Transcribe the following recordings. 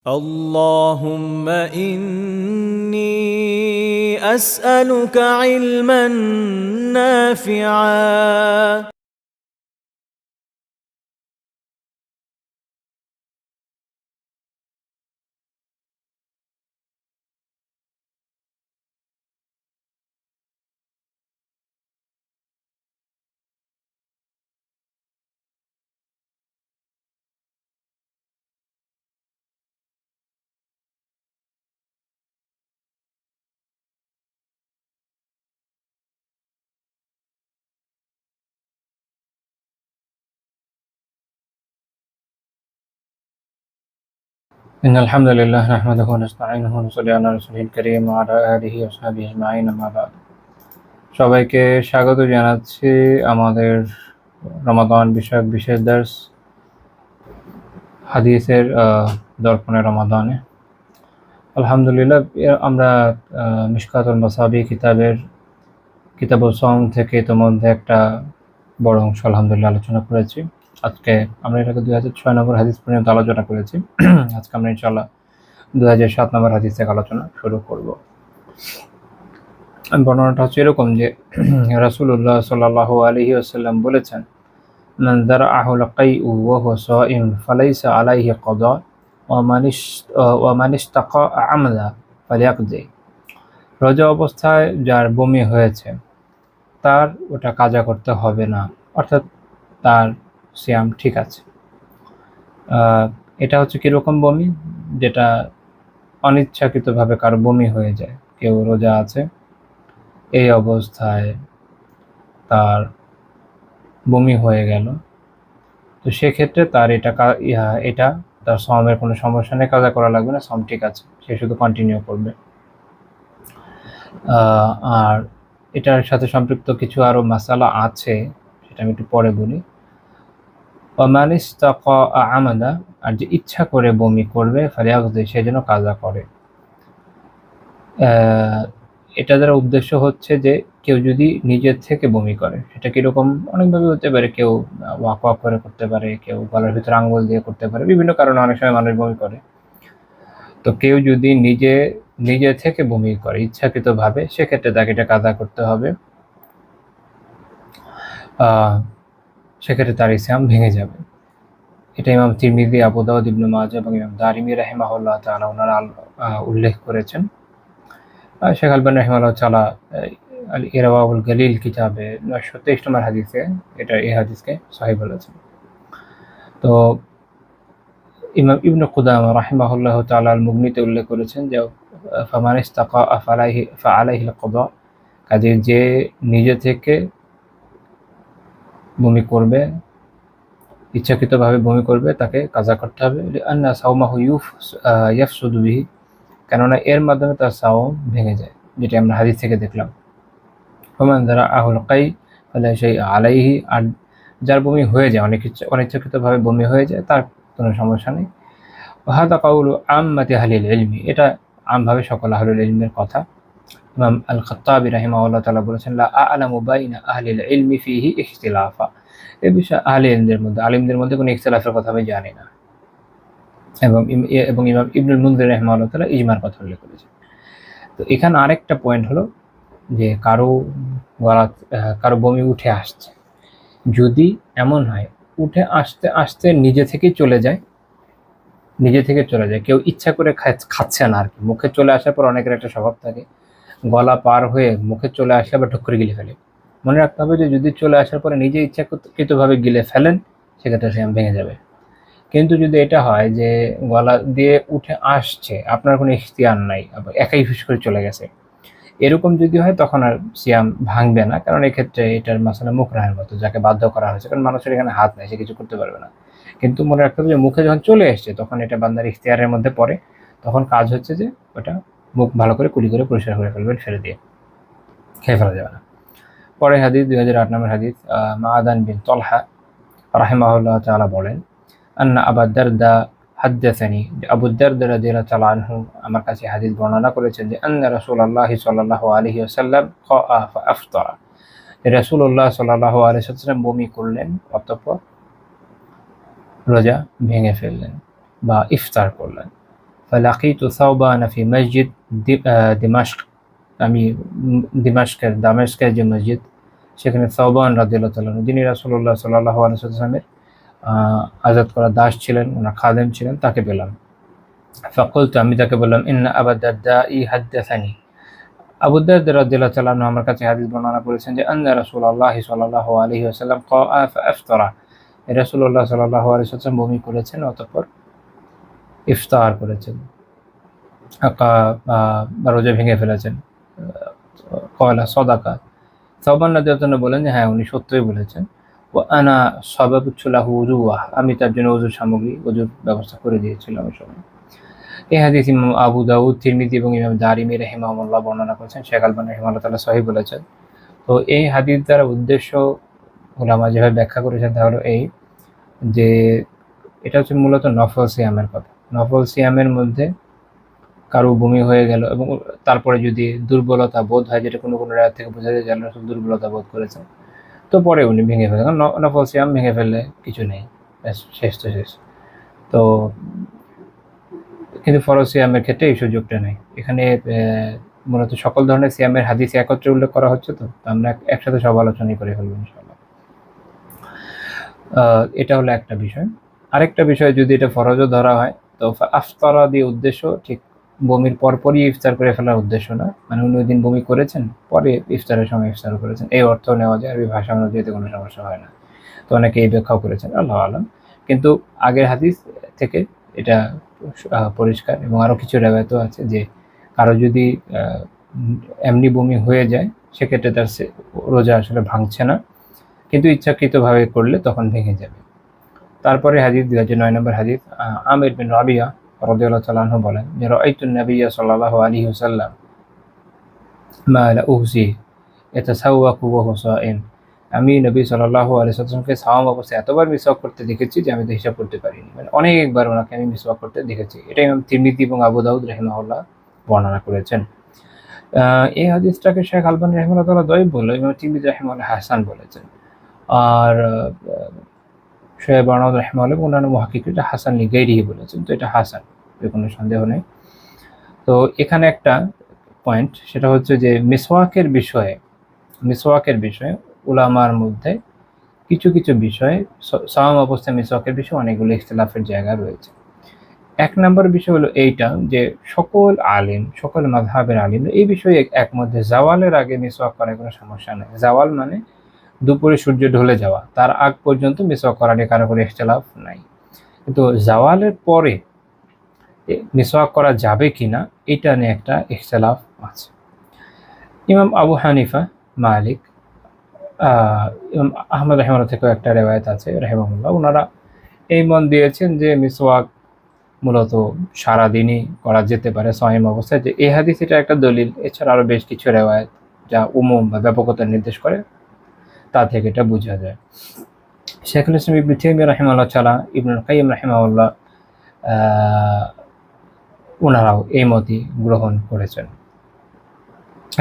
اللهم إني أسألك علما نافعا إن الحمد لله نحمده ونستعينه ونصلي على رسوله الكريم وعلى آله وصحبه أجمعين أما بعد। সবাইকে স্বাগত জানাচ্ছি আমাদের রমাদান বিষয়ক বিশেষ দার্স হাদিসের দর্পণে রমাদানে। আলহামদুলিল্লাহ, আমরা মিশকাতুল মাসাবি কিতাবুল সওম থেকে ইতিমধ্যে একটা বড় অংশ আলহামদুলিল্লাহ আলোচনা করেছি। আজকে আমরা এটাকে 2006 নম্বর হাদিস পর্যন্ত আলোচনা করেছি। আজকে আমরা ইনশাআল্লাহ 2007 নম্বর হাদিস থেকে আলোচনা শুরু করব। বর্ণনাটা হচ্ছে এরকম যে রাসূলুল্লাহ সাল্লাল্লাহু আলাইহি ওয়াসাল্লাম বলেছেন, মান দারআহুল কাইউ ওয়া হুয়া সাইম ফালাইসা আলাইহি কাদা ওয়া মান ইসতাকা আমদা ফালিয়াকদি। রোজা অবস্থায় যার বমি হয়েছে তার ওটা কাজা করতে হবে না, অর্থাৎ তার সিয়াম ঠিক আছে। এটা হচ্ছে কীরকম বমি? যেটা অনিচ্ছাকৃতভাবে কারো বমি হয়ে যায়। কেউ রোজা আছে, এই অবস্থায় তার বমি হয়ে গেল, তো সেক্ষেত্রে তার এটা তার সওমের কোনো সমস্যা নেই, কাজা করা লাগবে না, সওম ঠিক আছে, সে শুধু কন্টিনিউ করবে। আর এটার সাথে সম্পৃক্ত কিছু আরও মাসালা আছে, সেটা আমি একটু পরে বলি। ওয়ামান ইসতাকা আমাদা, আর যে ইচ্ছা করে বমি করবে ফালিয়াকদি, সে যেন কাজা করে। এটা দ্বারা উদ্দেশ্য হচ্ছে যে কেউ যদি নিজের থেকে বমি করে, সেটা কীরকম? অনেকভাবে হতে পারে। কেউ ওয়াক ওয়াক করে করতে পারে, কেউ গলার ভিতরে আঙ্গুল দিয়ে করতে পারে, বিভিন্ন কারণে অনেক সময় মানুষ বমি করে। তো কেউ যদি নিজে থেকে বমি করে ইচ্ছাকৃতভাবে, সেক্ষেত্রে তাকে এটা কাজা করতে হবে। সেক্ষেত্রে তার সিয়াম ভেঙে যাবে। এটা ইমাম তিরমিজি, আবু দাউদ, ইবনে মাজাহ এবং ইমাম দারিমি রাহিমাহুল্লাহ তাআলা ওনারা উল্লেখ করেছেন। শেখ আলবানী রাহিমাহুল্লাহ তাআলা আল ইরওয়াউল গালিল কিতাবে 923 নম্বর হাদিসে এই হাদিসকে সহিহ বলেছেন। তো ইমাম ইবনে কুদামা রাহিমাহুল্লাহ তাআলা আল মুগনিতে উল্লেখ করেছেন যে ফামান ইসতাকা ফাআলাইহিল কাদা, কাজে যে নিজে থেকে বমি করবে, ইচ্ছাকৃতভাবে বমি করবে, তাকে কাজা করতে হবে। লিআন্না সাওমাহু ইয়াফসুদু বিহি, কেননা এর মাধ্যমে তার সাওম ভেঙে যায়, যেটা আমরা হাদিস থেকে দেখলাম। ওমান দারআহুল কাই ফালা শাইআ আলাইহি, আর যার বমি হয়ে যায়, অনিচ্ছাকৃতভাবে বমি হয়ে যায়, তার কোনো সমস্যা নেই। ওয়াহাদা কাউলু আম্মাতি আহলিল ইলমি, এটা আমভাবে সকল আহলুল ইলমের কথা। ইমাম আল খাত্তাবী রাহিমাহুল্লাহ তাআলা বলেছেন, লা আ'লামু বাইনা আহলিল ইলমি ফিহি ইখতিলাফা, এই বিষয়ে আলিমদের মধ্যে কোনো ইখতিলাফের কথা আমি জানি না। এবং ইমাম ইবনুল মুনজির রাহিমাহুল্লাহ তাআলা ইজমার কথা উল্লেখ করেছেন। তো এখানে আরেকটা পয়েন্ট হলো যে কারো বমি উঠে আসছে, যদি এমন হয় উঠে আসতে আসতে নিজে থেকে চলে যায়, কেউ ইচ্ছা করে খাচ্ছে না আর কি, মুখে চলে আসার পর অনেকের একটা স্বভাব থাকে, গলা পার হয়ে মুখে চলে আসে আবার ঠক করে গিলে ফেলে। মনে রাখতে হবে যে যদি চলে আসার পরে নিজে ইচ্ছাকৃতভাবে গিলে ফেলেন, সেক্ষেত্রে সিয়াম ভেঙে যাবে। কিন্তু যদি এটা হয় যে গলা দিয়ে উঠে আসছে, আপনার কোনো ইখতিয়ার নাই, একাই হুশ করে চলে গেছে, এরকম যদি হয় তখন আর সিয়াম ভাঙবে না, কারণ এক্ষেত্রে এটার মাসালা মুকরাহের মতো, যাকে বাধ্য করা হয়েছে, কারণ মানুষের এখানে হাত নেই, সে কিছু করতে পারবে না। কিন্তু মনে রাখতে হবে যে মুখে যখন চলে এসছে, তখন এটা বান্দার ইখতিয়ারের মধ্যে পড়ে, তখন কাজ হচ্ছে যে ওটা মুখ ভালো করে কুলি করে পরিষ্কার করে ফেলবেন, ফেলে দিয়ে খেয়ে ফেলা যাবে না। পরে হাদিস 2008 নম্বর হাদিস, মাআদান বিন তলহা রাহিমাহুল্লাহ তাআলা বলেন, আন্না আবু দারদা হাদ্দাসানি, আবু দারদা রাদিয়াল্লাহু তাআলা আনহু আমার কাছে হাদিস বর্ণনা করেছেন যে আন্না রাসূলুল্লাহ সাল্লাল্লাহু আলাইহি ওয়াসাল্লাম ক্বাআ ফাআফতারা, রাসূলুল্লাহ সাল্লাল্লাহু আলাইহি ওয়াসাল্লাম বমি করলেন, অতঃপর রোজা ভেঙে ফেললেন বা ইফতার করলেন। ফালাকিতু সাওবান ফি মসজিদ দিমাশক, আমি দামেস্কের যে মসজিদ সেখানে সাওবান রাদিয়াল্লাহু তাআলা যিনি রাসূলুল্লাহ সাল্লাল্লাহু আলাইহি ওয়াসাল্লামের আজাদ করা দাস ছিলেন, ওনার খাদেম ছিলেন, তাকে পেলাম। ফাকুলতু, আমি তাকে বললাম, ইন্না আবা দারদাই হাদ্দাসানি, আবু দারদা রাদিয়াল্লাহু তাআলা আনহু আমার কাছে হাদিস বর্ণনা করেছেন যে আন্না রাসূলুল্লাহ সাল্লাল্লাহু আলাইহি ওয়াসাল্লাম ক্বাআ ফাআফতারা, রাসূলুল্লাহ সাল্লাল্লাহু আলাইহি ওয়াসাল্লাম বমি করেছেন অতঃপর ইফতার করেছেন, রোজা ভেঙে ফেলেছেন। কয়লা সদাকা, সাওবান রাদিয়াল্লাহু তাআলা বলেন যে হ্যাঁ, উনি সত্যই বলেছেন। ওয়া আনা সাবাবতু লাহু উযুওয়াহ, আমি তার জন্য ওযুর সামগ্রী, ওযুর ব্যবস্থা করে দিয়েছিলাম ওই সময়। এই হাদিস ইমাম আবু দাউদ, তিরমিজি এবং ইমাম দারিমি রাহিমাহুল্লাহ বর্ণনা করেছেন। শেখ আলবানী রাহিমাহুল্লাহ তাআলা সহিহ বলেছেন। তো এই হাদিস দ্বারা উদ্দেশ্য উলামা যেভাবে ব্যাখ্যা করেছেন তা হলো এই যে এটা হচ্ছে মূলত নফল সিয়ামের কথা। নফল সিয়ামের মধ্যে কারো বমি হয়ে গেল এবং তারপরে যদি দুর্বলতা বোধ হয়, যেটা কোনো কোনো রায় থেকে বোঝা যায় যে আল্লাহ রাসূল দুর্বলতা বোধ করেছেন, তো পরে উনি ভেঙে ফেলেন। কারণ নফল সিয়াম ভেঙে ফেললে কিছু নেই, শেষ তো শেষ। তো কিন্তু ফরজ সিয়ামের ক্ষেত্রে এই সুযোগটা নেই। এখানে মূলত সকল ধরনের সিয়ামের হাদিস একত্রে উল্লেখ করা হচ্ছে, তো আমরা একসাথে সব আলোচনাই করে ফেলবো ইনশাআল্লাহ। এটা হলো একটা বিষয়। আরেকটা বিষয়, যদি এটা ফরজও ধরা হয়, তো আফতারা দিয়ে উদ্দেশ্য ঠিক বমির পরপরই ইফতার করে ফেলার উদ্দেশ্য না, মানে উনি ওই দিন বমি করেছেন, পরে ইফতারের সময় ইফতার করেছেন, এই অর্থ নেওয়া যায়। আরবি ভাষা অনুযায়ী কোনো সমস্যা হয় না। তো অনেকে এই ব্যাখ্যাও করেছেন, আল্লাহু আলাম। কিন্তু আগের হাদিস থেকে এটা পরিষ্কার, এবং আরও কিছু রেওয়ায়তও আছে যে কারো যদি এমনি বমি হয়ে যায় সেক্ষেত্রে তার রোজা আসলে ভাঙছে না, কিন্তু ইচ্ছাকৃতভাবে করলে তখন ভেঙে যাবে। তারপরে হাদিস 2009 নম্বর হাদিস, আমির বিন রাবিয়া রাদিয়াল্লাহু তাআলা আনহু বলেন যে রাআইতুন নাবিয়্যা সাল্লাল্লাহু আলাইহি ওয়াসাল্লাম মা লা উহসি ইয়াতাসাওয়াকু ওয়া হুয়া সাইম, আমি নবী সাল্লাল্লাহু আলাইহি ওয়াসাল্লামকে সাওয়াম অবস্থায় এতবার মিসওয়াক করতে দেখেছি যে আমি তো হিসাব করতে পারিনি, মানে অনেকবার ওনাকে আমি মিসওয়াক করতে দেখেছি। এটা ইমাম তিরমিজি এবং আবু দাউদ রাহিমাহুল্লাহ বর্ণনা করেছেন। এই হাদিসটাকে শেখ আলবানী রাহিমাহুল্লাহ তাআলা দঈফ বললেন, ইমাম তিরমিজি রাহিমাহুল্লাহ হাসান বলেছেন। আর শোয়েব আরনাউদ রাহিমাহুল্লাহ এবং অন্যান্য মুহাক্কিকিন এটা হাসান লিগাইরিহি বলেছেন। তো এটা হাসান, কোনো সন্দেহ নেই। তো এখানে একটা পয়েন্ট, সেটা হচ্ছে যে মিসওয়াকের বিষয়ে উলামার মধ্যে কিছু কিছু বিষয়ে, সাওম অবস্থায় মিসওয়াকের বিষয়ে অনেকগুলো ইখতিলাফের জায়গা রয়েছে। এক নম্বর বিষয় হলো এইটা যে সকল মাযহাবের আলিম এই বিষয়ে একমত যে জাওয়ালের আগে মিসওয়াক করার কোনো সমস্যা নেই। জাওয়াল মানে দুপুরে সূর্য ঢলে যাওয়া, তার আগ পর্যন্ত মিসওয়াক করা নিয়ে কারো কোনো ইখতিলাফ নাই। কিন্তু জাওয়ালের পরে মিসওয়াক করা যাবে কিনা এটা নিয়ে একটা ইখতিলাফ আছে। ইমাম আবু হানিফা, মালিক, ইমাম আহমদ রাহিমাহুল্লাহ থেকেও একটা রেওয়ায়েত আছে রাহিমাহুল্লাহ, ওনারা এই মত দিয়েছেন যে মিসওয়াক মূলত সারাদিনই করা যেতে পারে সাইম অবস্থায়, যে এই হাদিস এটা একটা দলিল। এছাড়া আরও বেশ কিছু রেওয়ায়েত যা উমুম বা ব্যাপকতা নির্দেশ করে, তা থেকে এটা বোঝা যায়। শেখুল ইসলাম ইবনে তাইমিয়া রাহিমাহুল্লাহ তাআলা, ইবনুল কাইয়্যিম রাহিমাহুল্লাহ, ওনারাও এই মতই গ্রহণ করেছেন,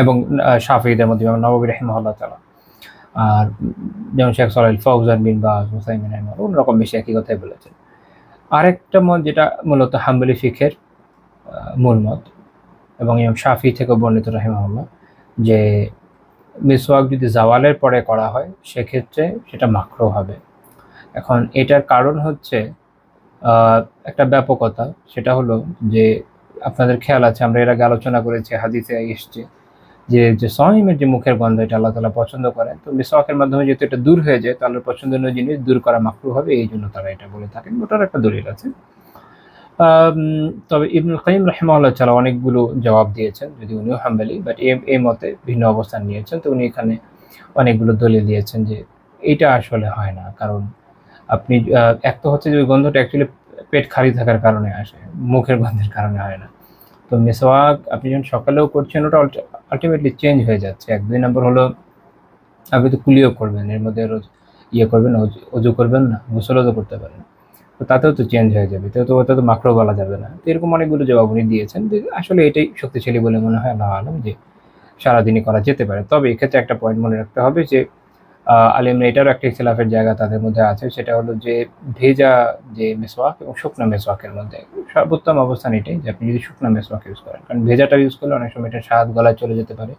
এবং শাফিঈদের মধ্যে ইমাম নববী রাহিমাহুল্লাহ তাআলা, আর যেমন শেখ সালেহ ফাওজান বিন বাজ, মুসাইমিন রাহিমাহুল্লাহ, অন্যরকম বেশি একই কথাই বলেছেন। আরেকটা মত যেটা মূলত হাম্বলি ফিকহের মূল মত, এবং ইমাম শাফিঈ থেকে বর্ণিত রাহিমাহুল্লাহ, যে মিসওয়াক যদি জাওয়ালের পরে করা হয় সেক্ষেত্রে সেটা মাকরুহ হবে। এখন এটার কারণ হচ্ছে একটা ব্যাপকতা, সেটা হলো যে আপনাদের খেয়াল আছে, আমরা এর আগে আলোচনা করেছি, হাদিসে এসছে যে সাইমের যে মুখের গন্ধ এটা আল্লাহ তাআলা পছন্দ করেন। তো মিসওয়াকের মাধ্যমে যেহেতু এটা দূর হয়ে যায়, তাহলে পছন্দনীয় জিনিস দূর করা মাকরুহ হবে, এই জন্য তারা এটা বলে থাকেন। ওটার একটা দলিল আছে। তবে ইবনুল কাইয়্যিম রাহিমাহুল্লাহ তাআলা অনেকগুলো জবাব দিয়েছেন, যদি উনিও হাম্বলি, বাট এই মতে ভিন্ন অবস্থান নিয়েছেন। তো উনি এখানে অনেকগুলো দলিল দিয়েছেন যে এটা আসলে হয় না। কারণ আপনি এক তো হচ্ছে যে ওই গন্ধটা অ্যাকচুয়ালি পেট খালি থাকার কারণে আসে, মুখের গন্ধের কারণে হয় না। তো মিসওয়াক আপনি যখন সকালেও করছেন, ওটা আলটিমেটলি চেঞ্জ হয়ে যাচ্ছে। 1-2 নম্বর হলো আপনি তো কুলিও করবেন, এর মধ্যে রোজ করবেন, অজু করবেন না, গোসলও করতে পারেন, তো তাতেও তো চেঞ্জ হয়ে যাবে, তো ওটা তো মাকরুহ বলা যাবে না। তো এরকম অনেকগুলো জবাব উনি দিয়েছেন। আসলে এটাই শক্তিশালী বলে মনে হয়, আল্লাহু আলাম, যে সারাদিনই করা যেতে পারে। তবে এক্ষেত্রে একটা পয়েন্ট মনে রাখতে হবে যে আলিমরা এটারও একটা ইখতিলাফের জায়গা তাদের মধ্যে আছে, সেটা হলো যে ভেজা যে মেসওয়াক এবং শুকনা মেসওয়াকের মধ্যে সর্বোত্তম অবস্থান এটাই যে আপনি যদি শুকনা মেসওয়াক ইউজ করেন, কারণ ভেজাটা ইউজ করলে অনেক সময় এটা স্বাদ গলায় চলে যেতে পারে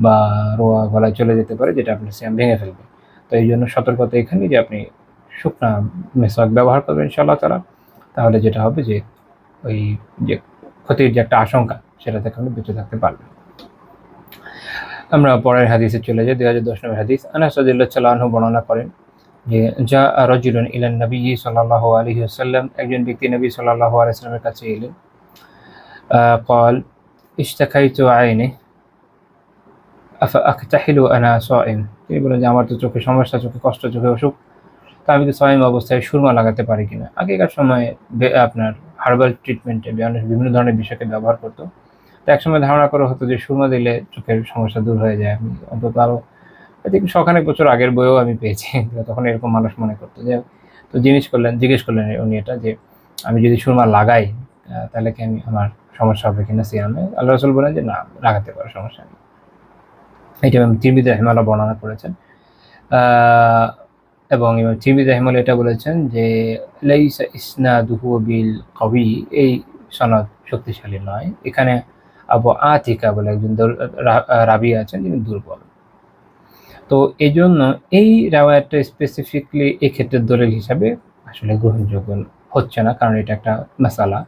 বা রোয়া গলায় চলে যেতে পারে, যেটা আপনার সিয়াম ভেঙে ফেলবে। তো এই জন্য সতর্কতা এখানে যে আপনি শুকনা মেসওয়াক ব্যবহার করবেন ইনশাআল্লাহ তাআলা, তাহলে যেটা হবে যে ওই যে ক্ষতির যে একটা আশঙ্কা সেটা থেকে আপনি বেঁচে থাকতে পারবেন। আমরা পরের হাদিসে চলে যাই। 2010 নম্বর হাদিস। আনাস রাদিয়াল্লাহু তাআলা আনহু বর্ণনা করেন যে জা রাজুলুন ইলান নবী সাল্লাল্লাহু আলাইহি ওয়াসাল্লাম, একজন ব্যক্তি নবী সাল্লাল্লাহু আলাইহি ওয়াসাল্লামের কাছে এলেন। قال اشتكيت عيني আফাআকতাহিলু আনা সাইম, তিনি বলেন যে আমার তো চোখে সমস্যা, চোখে কষ্ট, চোখে অসুখ, তা আমি কি সাইম অবস্থায় সুরমা লাগাতে পারি কিনা। আগেকার সময় আপনার হার্বাল ট্রিটমেন্টে মানুষ বিভিন্ন ধরনের বিষয়কে ব্যবহার করতো। তো একসময় ধারণা করা হতো যে সুরমা দিলে চোখের সমস্যা দূর হয়ে যায়। আমি অন্তত আরও শখানেক বছর আগের বইও আমি পেয়েছি, তখন এরকম মানুষ মনে করতো যে। তো জিজ্ঞেস করলেন উনি এটা যে আমি যদি সুরমা লাগাই তাহলে কি আমার সমস্যা হবে কিনা সিয়ামে। আল্লাহ রাসূল বলেন যে না, লাগাতে পারো, সমস্যা নেই। এটা ইমাম তিরমিজি রাহিমাহুল্লাহ বর্ণনা করেছেন। এবং ইমাম তিরমিজি রাহিমাহুল্লাহ এটা বলেছেন যে লাইসা ইসনাদুহু বিল কওয়ি, এই সনদ শক্তিশালী নয়। এখানে আবু আতিকা বলে একজন রাবি আছেন যিনি দুর্বল। তো এই জন্য এই রাওয়ায়াতটা স্পেসিফিকলি এই ক্ষেত্রে দলিল হিসাবে আসলে গ্রহণযোগ্য হচ্ছে না, কারণ এটা একটা মাসালা।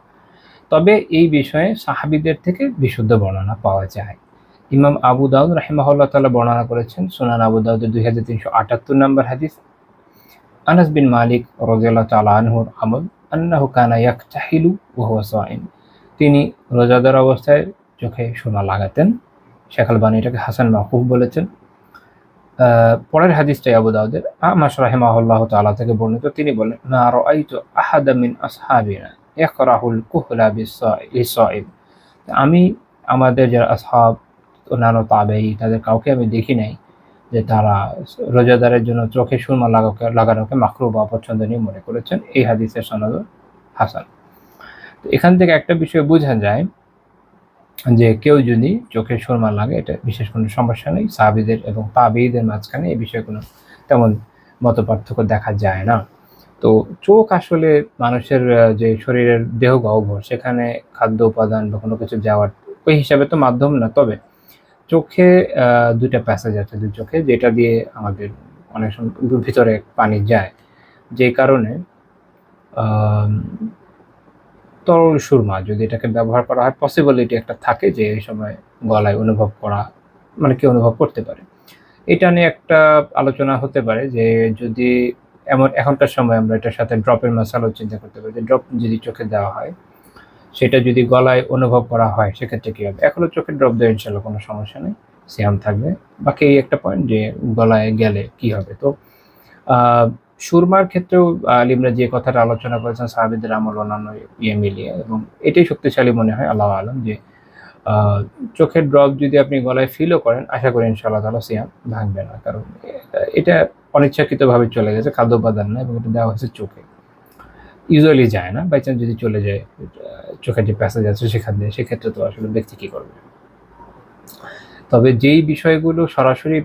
তবে এই বিষয়ে সাহাবীদের থেকে বিশুদ্ধ বর্ণনা পাওয়া যায়। ইমাম আবু দাউদ রাহিমাহুল্লাহ তাআলা বর্ণনা করেছেন সুনান আবু দাউদের 2378 নম্বর হাদিস। আনাস বিন মালিক রাদিয়াল্লাহু তাআলা আনহুর আমল আন্নাহু কানা ইয়াকতাহিলু ওয়া হুয়া সাইম, তিনি রোজাদার অবস্থায় চোখে সুরমা লাগাতেন। শেখ আলবানী এটাকে হাসান মাহফুজ বলেছেন। পরের হাদিসটাই আবু দাউদের আমাশ রাহিমাহুল্লাহ তাআলা থেকে বর্ণিত। তিনি বলেন মা রাআইতু আহাদা মিন আসহাবিনা ইয়াকরাহুল কুহলা বিস-সাইম, আমি আমাদের যারা আসহাব, অন্যান্য তাবেঈ, তাদের কাউকে আমি দেখি নাই যে তারা রোজাদারের জন্য চোখে সুরমা লাগানোকে মাকরুহ বা অপছন্দনীয় মনে করেছেন। এই হাদিসের সনদ হাসান। তো এখান থেকে একটা বিষয় বোঝা যায় যে কেউ যদি চোখে সুরমা লাগে এটা বিশেষ কোনো সমস্যা নেই। সাহাবীদের এবং তাবেঈদের মাঝখানে এই বিষয়ে কোনো তেমন মতপার্থক্য দেখা যায় না। তো চোখ আসলে মানুষের যে শরীরের দেহ গহ্বর, সেখানে খাদ্য উপাদান বা কোনো কিছু যাওয়ার ওই হিসাবে তো মাধ্যম না। তবে চোখে দুইটা প্যাসেজ আছে দুই চোখে, যেটা দিয়ে আমাদের অনেক সময় ভিতরে পানি যায়, যে কারণে তরল সুরমা যদি এটাকে ব্যবহার করা হয়, পসিবিলিটি একটা থাকে যে এই সময় গলায় অনুভব করা, মানে কি অনুভব করতে পারে। এটা নিয়ে একটা আলোচনা হতে পারে যে যদি এখনকার সময় আমরা এটার সাথে ড্রপের মশালাও চিন্তা করতে পারি, যে ড্রপ যদি চোখে দেওয়া হয় সেটা যদি গলায় অনুভব করা হয় সেক্ষেত্রে কী হবে। এখনও চোখের ড্রপ দেওয়া ইনশাল্লাহ কোনো সমস্যা নেই, সিয়াম থাকবে। বাকি এই একটা পয়েন্ট যে গলায় গেলে কি হবে। তো সুরমার ক্ষেত্রেও আলিমরা যে কথাটা আলোচনা করেছেন সাহাবীদের আমল অন্যান্য মিলিয়ে, এবং এটাই শক্তিশালী মনে হয় আল্লাহ আলম, যে চোখের ড্রপ যদি আপনি গলায় ফিলও করেন, আশা করি ইনশাআল্লাহ তাআলা সিয়াম ভাঙবে না, কারণ এটা অনিচ্ছাকৃতভাবে চলে গেছে, খাদ্য উপাদান না, এবং এটা দেওয়া হয়েছে চোখে, ইউজুয়ালি যায় না। বাই চান্স যদি চলে যায় চোখের যে প্যাসেজ আছে সেখান দিয়ে, সেক্ষেত্রে তো আসলে ব্যক্তি কী করবে। তবে যেই বিষয়গুলো সরাসরি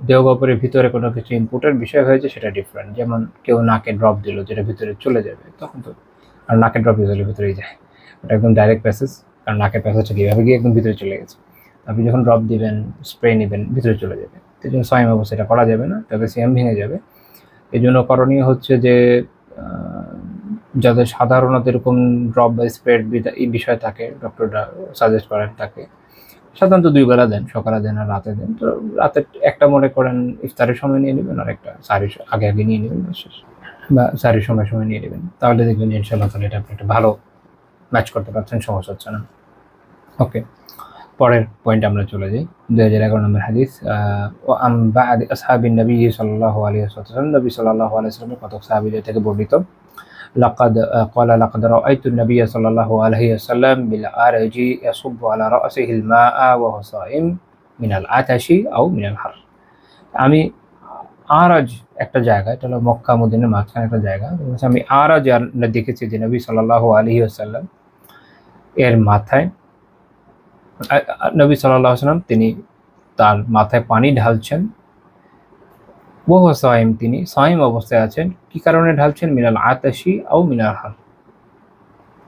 দেহগহ্বরের ভিতরে কোনো কিছু ইনপুটের বিষয় হয়েছে সেটা ডিফারেন্ট। যেমন কেউ নাকে ড্রপ দিল যেটা ভিতরে চলে যাবে, তখন তো আর নাকের ড্রপ ইউজুয়ালি ভিতরেই যায়, ওটা একদম ডাইরেক্ট প্যাসেজ, কারণ নাকের প্যাসেজটা কীভাবে গিয়ে একদম ভিতরে চলে গেছে। আপনি যখন ড্রপ দিবেন, স্প্রে নেবেন, ভিতরে চলে যাবে। এই জন্য সাইম অবস্থা এটা করা যাবে না, তবে সিয়াম ভেঙে যাবে। এই জন্য করণীয় হচ্ছে যে যাদের সাধারণত এরকম ড্রপ বা স্প্রে এই বিষয় থাকে, ডক্টররা সাজেস্ট করেন তাকে সাধারণত 2 বেলা দেন, সকালে দেন আর রাতে দেন। তো রাতে একটা মনে করেন ইফতারের সময় নিয়ে নেবেন, আর একটা সাহরির আগে নিয়ে নেবেন, বা সাহরির সময় নিয়ে নেবেন, তাহলে দেখবেন যে ইনশাআল্লাহ তাহলে এটা আপনি একটা ভালো ম্যাচ করতে পারছেন, সমস্যা হচ্ছে না। ওকে, পরের পয়েন্ট আমরা চলে যাই। 2011 নম্বর হাদিস। বা'দি আসহাবিন নবী সাল্লাল্লাহু আলাইহি ওয়াসাল্লাম, নবী সাল্লাল্লাহু আলাইহি ওয়াসাল্লামের কতক সাহাবীদের থেকে বর্ণিত। লাকাদ রাআইতু নবী সাল্লাল্লাহু আলাইহি ওয়াসাল্লাম বিল আরজি ইয়াসুব্বু আলা রাসিহিল মাআ ওয়া হুয়া সাইম মিনাল আতাশি আও মিনাল হার। আমি আরাজ একটা জায়গা, এটা হলো মক্কা মদিনার মাঝখানে একটা জায়গা, আমি আরাজ দেখেছি যে নবী সাল্লাল্লাহু আলাইহি ওয়াসাল্লাম এর মাথায়, নবী সাল্লাল্লাহু আলাইহি ওয়াসাল্লাম তিনি তার মাথায় পানি ঢালছেন ওহ সাইম, তিনি সাইম অবস্থায় আছেন। কি কারণে ঢালছেন? মিনাল আতাশি আও মিনাল হার,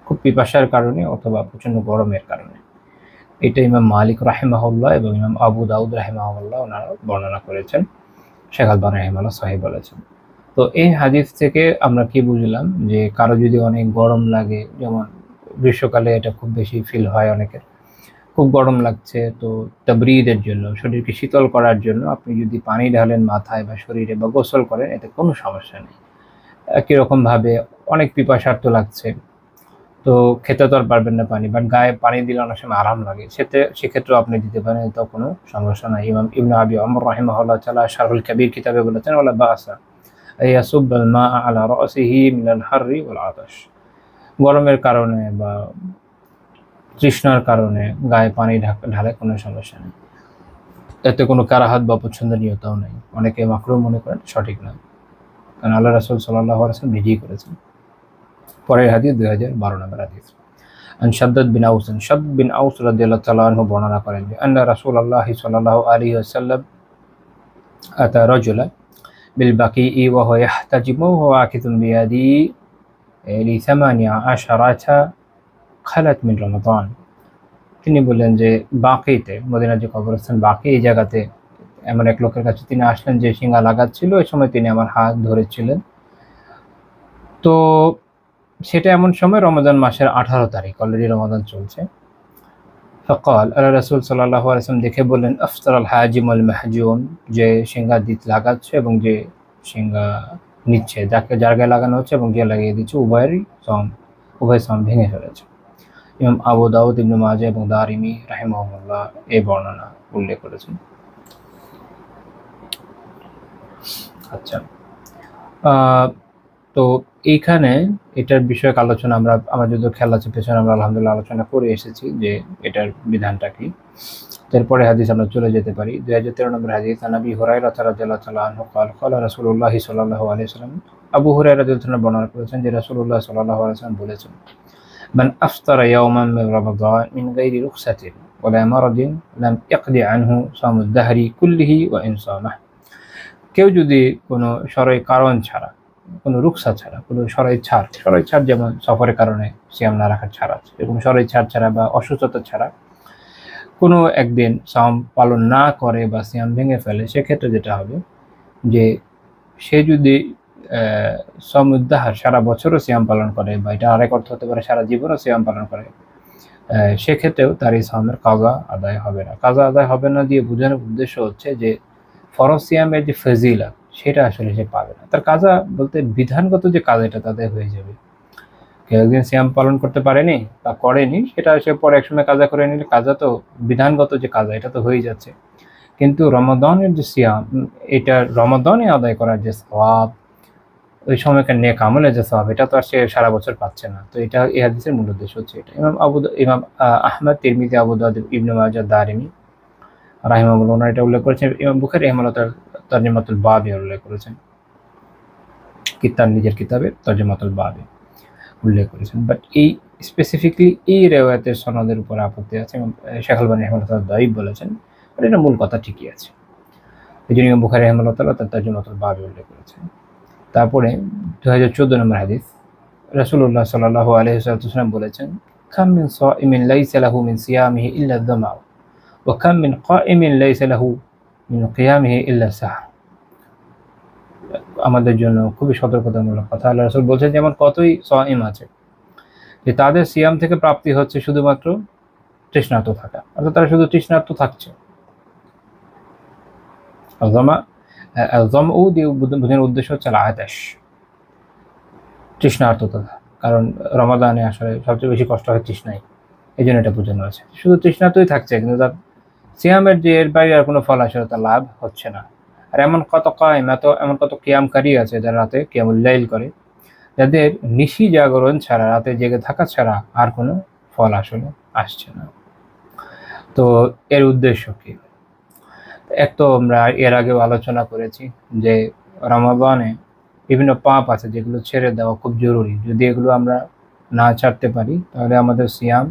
খুব পিপাসার কারণে অথবা প্রচন্ড গরমের কারণে। এটা ইমাম মালিক রাহিমাহুল্লাহ এবং ইমাম আবু দাউদ রাহিমাহুল্লাহ ওনারা বর্ণনা করেছেন। শেখ আলবানী রাহিমাহুল্লাহ সহিহ বলেছেন। তো এই হাদিস থেকে আমরা কি বুঝলাম, যে কারো যদি অনেক গরম লাগে, যেমন গ্রীষ্মকালে এটা খুব বেশি ফিল হয় অনেকের, খুব গরম লাগছে, তো তাবরিদের জন্য, শরীরকে শীতল করার জন্য আপনি যদি পানি ঢালেন মাথায় বা শরীরে বা গোসল করেন, এতে কোনো সমস্যা নেই। একই রকমভাবে অনেক পিপাসার্থ লাগছে, তো খেতে তো আর পারবেন না পানি, বাট গায়ে পানি দিলে অনেক সময় আরাম লাগে, সেক্ষেত্রেও আপনি দিতে পারেন, এটাও কোনো সমস্যা নাই। ইমাম ইবনে আবি আমর রাহিমাহুল্লাহ তাআলা শারহুল কবির কিতাবে বলেছেন, ওয়ালা বাসা আইয়াসুব্বাল মা আলা রাসিহি মিনাল হাররি ওয়াল আতাশ, গরমের কারণে বা তৃষ্ণার কারণে গায়ে পানি ঢালে কোনো সমস্যা নেই, এতে কোনো কারাহাত বা পছন্দনীয়তাও নেই। অনেকে মাকরুহ মনে করেন, সঠিক না, কারণ আল্লাহ রাসূল সাল্লাল্লাহু আলাইহি ওয়াসাল্লাম নিজেই করেছেন। পরের হাদিস 2012 নম্বর হাদিস। আন শাদ্দাদ বিন আউস, শাদ্দাদ বিন আউস রাদিয়াল্লাহু তাআলা আনহু বর্ণনা করেন যে আন্না রাসূলুল্লাহ সাল্লাল্লাহু আলাইহি ওয়াসাল্লাম আতা রাজুলা বিল বাকিই ওয়া হুয়া ইয়াহতাজিমু ওয়া হুয়া আকিতুন বিয়াদি লিসামানিয়া আশারাতা খালাত মিন রমাদান। তিনি বললেন যে বাকিতে, মদিনার যে কবরস্থান বাকি, এই জায়গাতে এমন এক লোকের কাছে তিনি আসলেন যে শিঙা লাগাচ্ছিল, ওই সময় তিনি আমার হাত ধরেছিলেন। তো সেটা এমন সময় রমাদান মাসের 18 তারিখ, অলরেডি রমাদান চলছে। ফকাল, আল্লাহ রাসূল সাল্লাল্লাহু আলাইহি ওয়াসাল্লাম দেখে বললেন, আফতার আল হাজিম ওয়াল মাহজুম, যে শিঙ্গা দিত লাগাচ্ছে এবং যে শিঙ্গা নিচ্ছে, যার গায়ে লাগানো হচ্ছে এবং যে লাগিয়ে দিচ্ছে, উভয় সম ভেঙে ফেলেছে। ইমাম আবু দাউদ, ইবনে মাজাহ এবং দারিমি রাহিমাহুল্লাহ এই বর্ণনা উল্লেখ করেছেন। আচ্ছা, তো এইখানে এটার বিষয়ক আলোচনা আমার যদি খেয়াল আছে পেছনে আমরা আলহামদুলিল্লাহ আলোচনা করে এসেছি যে এটার বিধানটা কি। এরপরে হাদিস আমরা চলে যেতে পারি। 2013 নম্বর হাদিস, নবী হুরায়রা রাদিয়াল্লাহু তাআলা আনহু قال قال রাসূলুল্লাহ সাল্লাল্লাহু আলাইহি ওয়াসাল্লাম, আবু হুরায়রা রাদিয়াল্লাহু তাআলা বর্ণনা করেছেন যে রাসূলুল্লাহ সাল্লাল্লাহু আলাইহি ওয়াসাল্লাম বলেছেন, মান আফতারা ইয়াওমান মিন রমাদান মিন গায়রি রুখসাতিন ওয়ালা মারাদিন লাম ইয়াকদি আনহু সামুদ দাহরি কুল্লিহি ওয়া ইন সামাহ। কেউ যদি কোনো শরঈ কারণ ছাড়া, কোনো রুখসা ছাড়া, কোনো শরঈ ছাড়, যেমন সফরের কারণে সিয়াম না রাখার ছাড় আছে, এরকম শরঈ ছাড় ছাড়া বা অসুস্থতা ছাড়া কোনো একদিন সিয়াম পালন না করে বা সিয়াম ভেঙে ফেলে, সেক্ষেত্রে যেটা হবে যে সে যদি সমুদ্দাহার সারা বছরও সিয়াম পালন করে, বা এটা আরেক অর্থ হতে পারে সারা জীবনও সিয়াম পালন করে, সেক্ষেত্রেও তার এই সিয়ামের কাজা আদায় হবে না। কাজা আদায় হবে না দিয়ে বোঝানোর উদ্দেশ্য হচ্ছে যে ফরজ সিয়ামের যে ফজিলত সেটা আসলে সে পাবে না। তার কাজা বলতে বিধানগত যে কাজ, এটা তাদের হয়ে যাবে। কেউ একদিন সিয়াম পালন করতে পারেনি বা করেনি, সেটা সে পরে একসময় কাজা করে নিলে কাজা তো বিধানগত যে কাজা এটা তো হয়ে যাচ্ছে, কিন্তু রমাদানের যে সিয়াম, এটা রমাদানে আদায় করার যে সওয়াব, ওই সময়কার নেক আমলের যে সওয়াব, এটা তো আর সে সারা বছর পাচ্ছে না। তো এটা এই হাদিসের মূল উদ্দেশ্য হচ্ছে এটা। ইমাম আহমদ, তিরমিজি, আবু দাউদ, ইবনে মাজাহ, দারিমি রাহিমাহুল্লাহ ওনারা এটা উল্লেখ করেছেন। ইমাম বুখারী রাহিমাহুল্লাহ তার তরজমাতুল বাবে উল্লেখ করেছেন, তার নিজের কিতাবে তরজমাতুল বাবে উল্লেখ করেছেন। বাট এই স্পেসিফিকলি এই রিওয়ায়াতের সনদের উপর আপত্তি আছে এবং শেখ আলবানী রাহিমাহুল্লাহ দায়ীফ বলেছেন, বাট এটা মূল কথা ঠিকই আছে। এই জন্য ইমাম বুখারী রাহিমাহুল্লাহ তার তরজমাতুল বাবে উল্লেখ করেছেন। তারপরে 2014 নম্বর হাদিস, রাসূলুল্লাহ সাল্লাল্লাহু আলাইহি ওয়াসাল্লাম বলেছেন, কাম মিন সাইমিন লাইসা লাহু মিন সিয়ামিহি ইল্লা যামা ওয়া কাম মিন কাইমিন লাইসা লাহু মিন কিয়ামিহি ইল্লা সাহর। আমাদের জন্য খুবই সতর্কতামূলক কথা। আল্লাহ রাসূল বলছেন, যেমন কতই সাইম আছে যে তাদের সিয়াম থেকে প্রাপ্তি হচ্ছে শুধুমাত্র তৃষ্ণার্ত থাকা, অর্থাৎ তারা শুধু তৃষ্ণার্ত থাকছে। জামউ দিয়ে বোঝানোর উদ্দেশ্য হচ্ছে আতাশ, তৃষ্ণার্ততা। কারণ রমাদানে আসলে সবচেয়ে বেশি কষ্ট হয় তৃষ্ণায়, এই জন্য এটা বোঝানো আছে। শুধু তৃষ্ণার্তই থাকছে, কিন্তু তার সিয়ামের যে এর বাইরে আর কোনো ফল আসলে তার লাভ হচ্ছে না। আর এমন কত কিয়ামকারী আছে যারা রাতে কিয়ামুল লাইল করে, যাদের নিশি জাগরণ ছাড়া, রাতে জেগে থাকা ছাড়া আর কোনো ফল আসলে আসছে না। তো এর উদ্দেশ্য কি? এক তো আমরা এর আগেও আলোচনা করেছি যে রমাদানে বিভিন্ন পাপ আছে যেগুলো ছেড়ে দেওয়া খুব জরুরি। যদি এগুলো আমরা না ছাড়তে পারি তাহলে আমাদের সিয়াম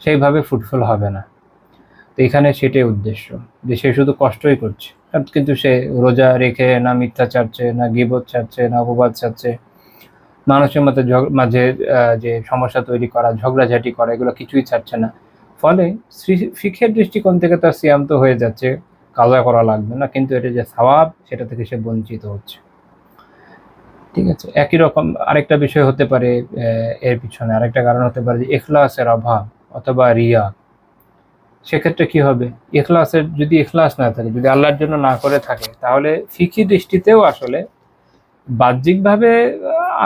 সেইভাবে ফুটফল হবে না। তো এখানে সেটাই উদ্দেশ্য, যে সে শুধু কষ্টই করছে, কিন্তু সে রোজা রেখে না মিথ্যা ছাড়ছে, না গীবত ছাড়ছে, না অপবাদ ছাড়ছে, মানুষের মাঝে যে সমস্যা তৈরি করা, ঝগড়াঝাটি করা, এগুলো কিছুই ছাড়ছে না। ফলে ফিকহের দৃষ্টিকোণ থেকে তার সিয়াম তো হয়ে যাচ্ছে, কাজা করা লাগবে না, কিন্তু এটা যে সওয়াব সেটা থেকে সে বঞ্চিত হচ্ছে। ঠিক আছে, একই রকম আরেকটা বিষয় হতে পারে, এর পিছনে আরেকটা কারণ হতে পারে যে ইখলাসের অভাব অথবা রিয়া। সেক্ষেত্রে কি হবে, যদি ইখলাস না থাকে, যদি আল্লাহর জন্য না করে থাকে, তাহলে ফিকি দৃষ্টিতেও আসলে বাহ্যিকভাবে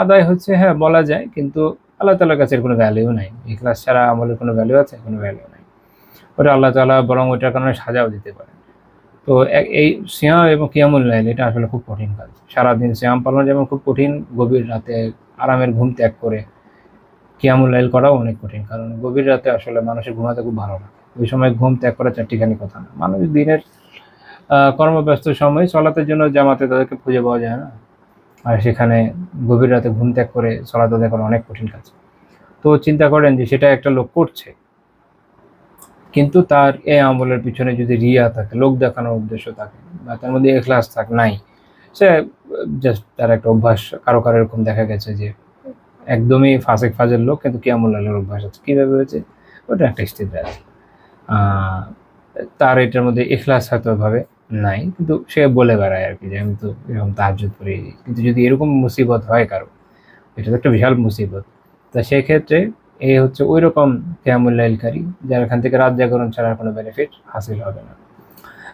আদায় হচ্ছে, হ্যাঁ বলা যায়, কিন্তু আল্লাহ তাআলার কাছে এর কোনো ভ্যালু নাই। ইখলাস ছাড়া আমলের কোনো ভ্যালু আছে? কোনো ভ্যালু নাই। ওটা আল্লাহ তাআলা বরং ওইটার কারণে সাজাও দিতে পারেন। তো এই সিয়াম এবং কিয়ামুল লাইল এটা আসলে খুব কঠিন কাজ। সারাদিন সিয়াম পালন যেমন খুব কঠিন, গভীর রাতে আরামের ঘুম ত্যাগ করে কিয়ামুল লাইল করাও অনেক কঠিন, কারণ গভীর রাতে আসলে মানুষের ঘুমাতে খুব ভালো লাগে। ওই সময় ঘুম ত্যাগ করা চারটিখানি কথা না। মানুষ দিনের কর্মব্যস্ত সময় সলাতের জন্য জামাতে তাদেরকে খুঁজে পাওয়া যায় না, আর সেখানে গভীর রাতে ঘুম ত্যাগ করে সলাত আদায় করা অনেক কঠিন কাজ। তো চিন্তা করেন যে সেটা একটা লোক করছে, কিন্তু তার এই আমলের পিছনে যদি রিয়া থাকে, লোক দেখানোর উদ্দেশ্য থাকে, বা তার মধ্যে ইখলাস নাই, সে জাস্ট তার একটা অভ্যাস। কারো এরকম দেখা গেছে যে একদমই ফাসেক ফাজের লোক, কিন্তু কিয়ামুল লাইলের অভ্যাস আছে। কীভাবে হয়েছে? ওটা একটা ইস্তিদলাল। তার এটার মধ্যে ইখলাস হয়তো ভাবে নাই, কিন্তু সে বলে বেড়ায় আর কি যে আমি তো এরকম তাহাজ্জুদ করি। কিন্তু যদি এরকম মুসিবত হয় কারো, এটা তো একটা বিশাল মুসিবত। তা সেক্ষেত্রে এই হচ্ছে ওই রকম কিয়ামুল লাইলকারী, যার এখান থেকে রাত জাগরণ ছাড়ার কোনো বেনিফিট হাসিল হবে না।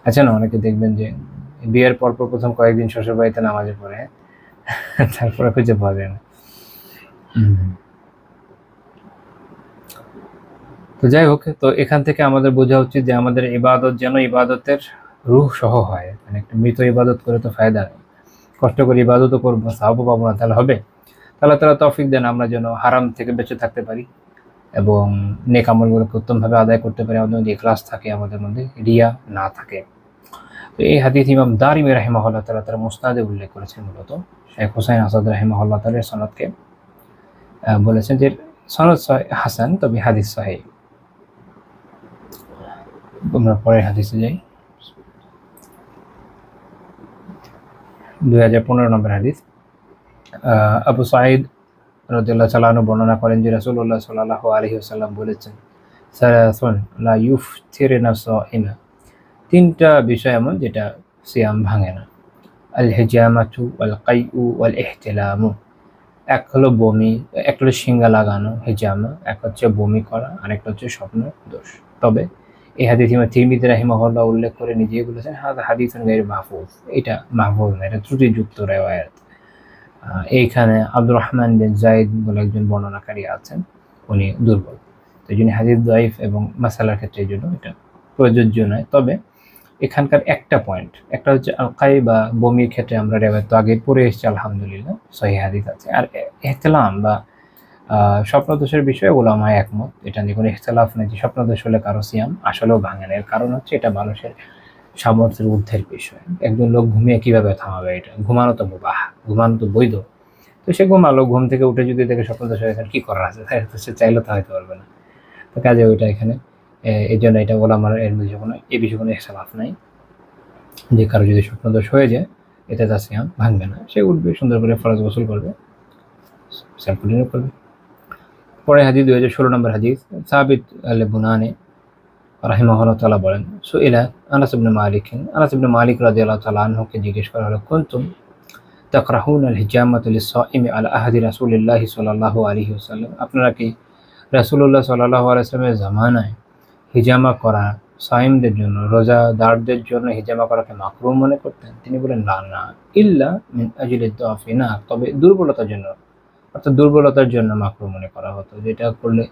আচ্ছা, না অনেকে দেখবেন যে বিয়ের পর প্রথম কয়েকদিন শ্বশুর বাড়িতে নামাজে পড়ে, তারপরে খুঁজে পাওয়া যায় না। তো যাই হোক, তো এখান থেকে আমাদের বোঝা উচিত যে আমাদের ইবাদত যেন ইবাদতের রূহ সহ হয়। মানে একটা মৃত ইবাদত করে তো ফায়দা নেই। কষ্ট করে ইবাদতও করবো, সাহাবও পাবো না, তাহলে হবে? আল্লাহ তাআলা তৌফিক দেন আমরা যেন হারাম থেকে বেঁচে থাকতে পারি এবং নেক আমলগুলোকে উত্তমভাবে আদায় করতে পারি, আমাদের মধ্যে ইখলাস থাকে, আমাদের মধ্যে রিয়া না থাকে। তো এই হাদিস ইমাম দারিমি রাহিমাহুল্লাহ তাআলা তার মুসনাদে উল্লেখ করেছেন। মূলত শেখ হুসাইন আসাদ রাহিমাহুল্লাহ তাআলা সনদকে বলেছেন যে সনদ হাসান, তবে হাদিস সহিহ। আমরা পরের হাদিসে যাই। 2015 নম্বর হাদিস। আবু সাঈদ রাদিয়াল্লাহু তাআলা আনহু বর্ণনা করেন যে রাসূলুল্লাহ সাল্লাল্লাহু আলাইহি ওয়াসাল্লাম বলেছেন, সালাসুন লা ইউফতিরুনা সাইমা, তিনটা বিষয় এমন যেটা সিয়াম ভাঙে না। আল হিজামাতু ওয়াল কাইউ ওয়াল ইহতিলামু। এক হলো বমি, একটা হলো শিঙ্গা লাগানো হিজামা, এক হচ্ছে বমি করা, আর একটা হচ্ছে স্বপ্ন দোষ। তবে এই হাদিস ইমাম তিরমিজি রাহিমাহুল্লাহ উল্লেখ করে নিজেই বলেছেন হাদিসুন গায়র মাহফুজ, এটা মাহফুজ না, এটা ত্রুটিযুক্ত রিওয়ায়াত। এইখানে আব্দুর রহমান বিন যায়েদ বলে একজন বর্ণনাকারী আছেন, উনি দুর্বল। তো এই জন্য হাদিস দাইফ এবং মাসালার ক্ষেত্রে এই জন্য এটা প্রযোজ্য নয়। তবে এখানকার একটা পয়েন্ট, একটা হচ্ছে আলকাই বা বমির ক্ষেত্রে আমরা রিওয়ায়াত তো আগে পড়ে এসেছি, আলহামদুলিল্লাহ সহিহ হাদিস আছে। আর ইহতিলাম বা স্বপ্নদোষের বিষয়ে উলামায়ে একমত, এটা নিয়ে কোনো ইখতিলাফ নেই যে স্বপ্নদোষ হলে কারো সিয়াম আসলেও ভাঙে না। এর কারণ হচ্ছে এটা মানুষের সামর্থ্যের ঊর্ধ্বের বিষয়। একজন লোক ঘুমিয়ে কিভাবে থামাবে? এটা ঘুমানো তো মুবাহ, ঘুমানো তো বৈধ। তো সে ঘুমালো, ঘুম থেকে উঠে যদি দেখে স্বপ্নদোষ হয়ে গেছে, কি করার আছে? তাই তো সে চাইলে তো হইতে পারবে না। তো কাজে ওইটা এখানে এই জন্য এটা ওলামার এর মধ্যে কোনো এই বিষয়ে কোনো ইখতিলাফ নাই যে কারো যদি স্বপ্নদোষ হয়ে যায় এতে তার সিয়াম ভাঙবে না। সে উঠবে, সুন্দর করে ফরজ গোসল করবে, সিয়াম কন্টিনিউ করবে। পরে হাদিস 2016 নম্বর হাদিস। সাবিত আল বুনানি রাহিমাহুল্লাহ তাআলা বলেন, সুইলা আনাস ইবনে মালিক রাদিয়াল্লাহু তাআলা আনহুকে জিজ্ঞেস করা হলো, কুনতুম তাকরাহুনা আল হিজামাতা লিস-সাইমি আলা আহদি রাসূলিল্লাহ সাল্লাল্লাহু আলাইহি ওয়াসাল্লাম, আপনারা কি রাসূলুল্লাহ সাল্লাল্লাহু আলাইহি ওয়াসাল্লামের জামানায় হিজামা করা সাইমদের জন্য, রোজাদারদের জন্য হিজামা করাকে মাকরুহ মনে করতেন? তিনি বলেন, না, ইল্লা মিন আজলি দাফি, না, তবে দুর্বলতার জন্য, অর্থাৎ দুর্বলতার জন্য মাকরুহ মনে করা হতো। যেটা করলে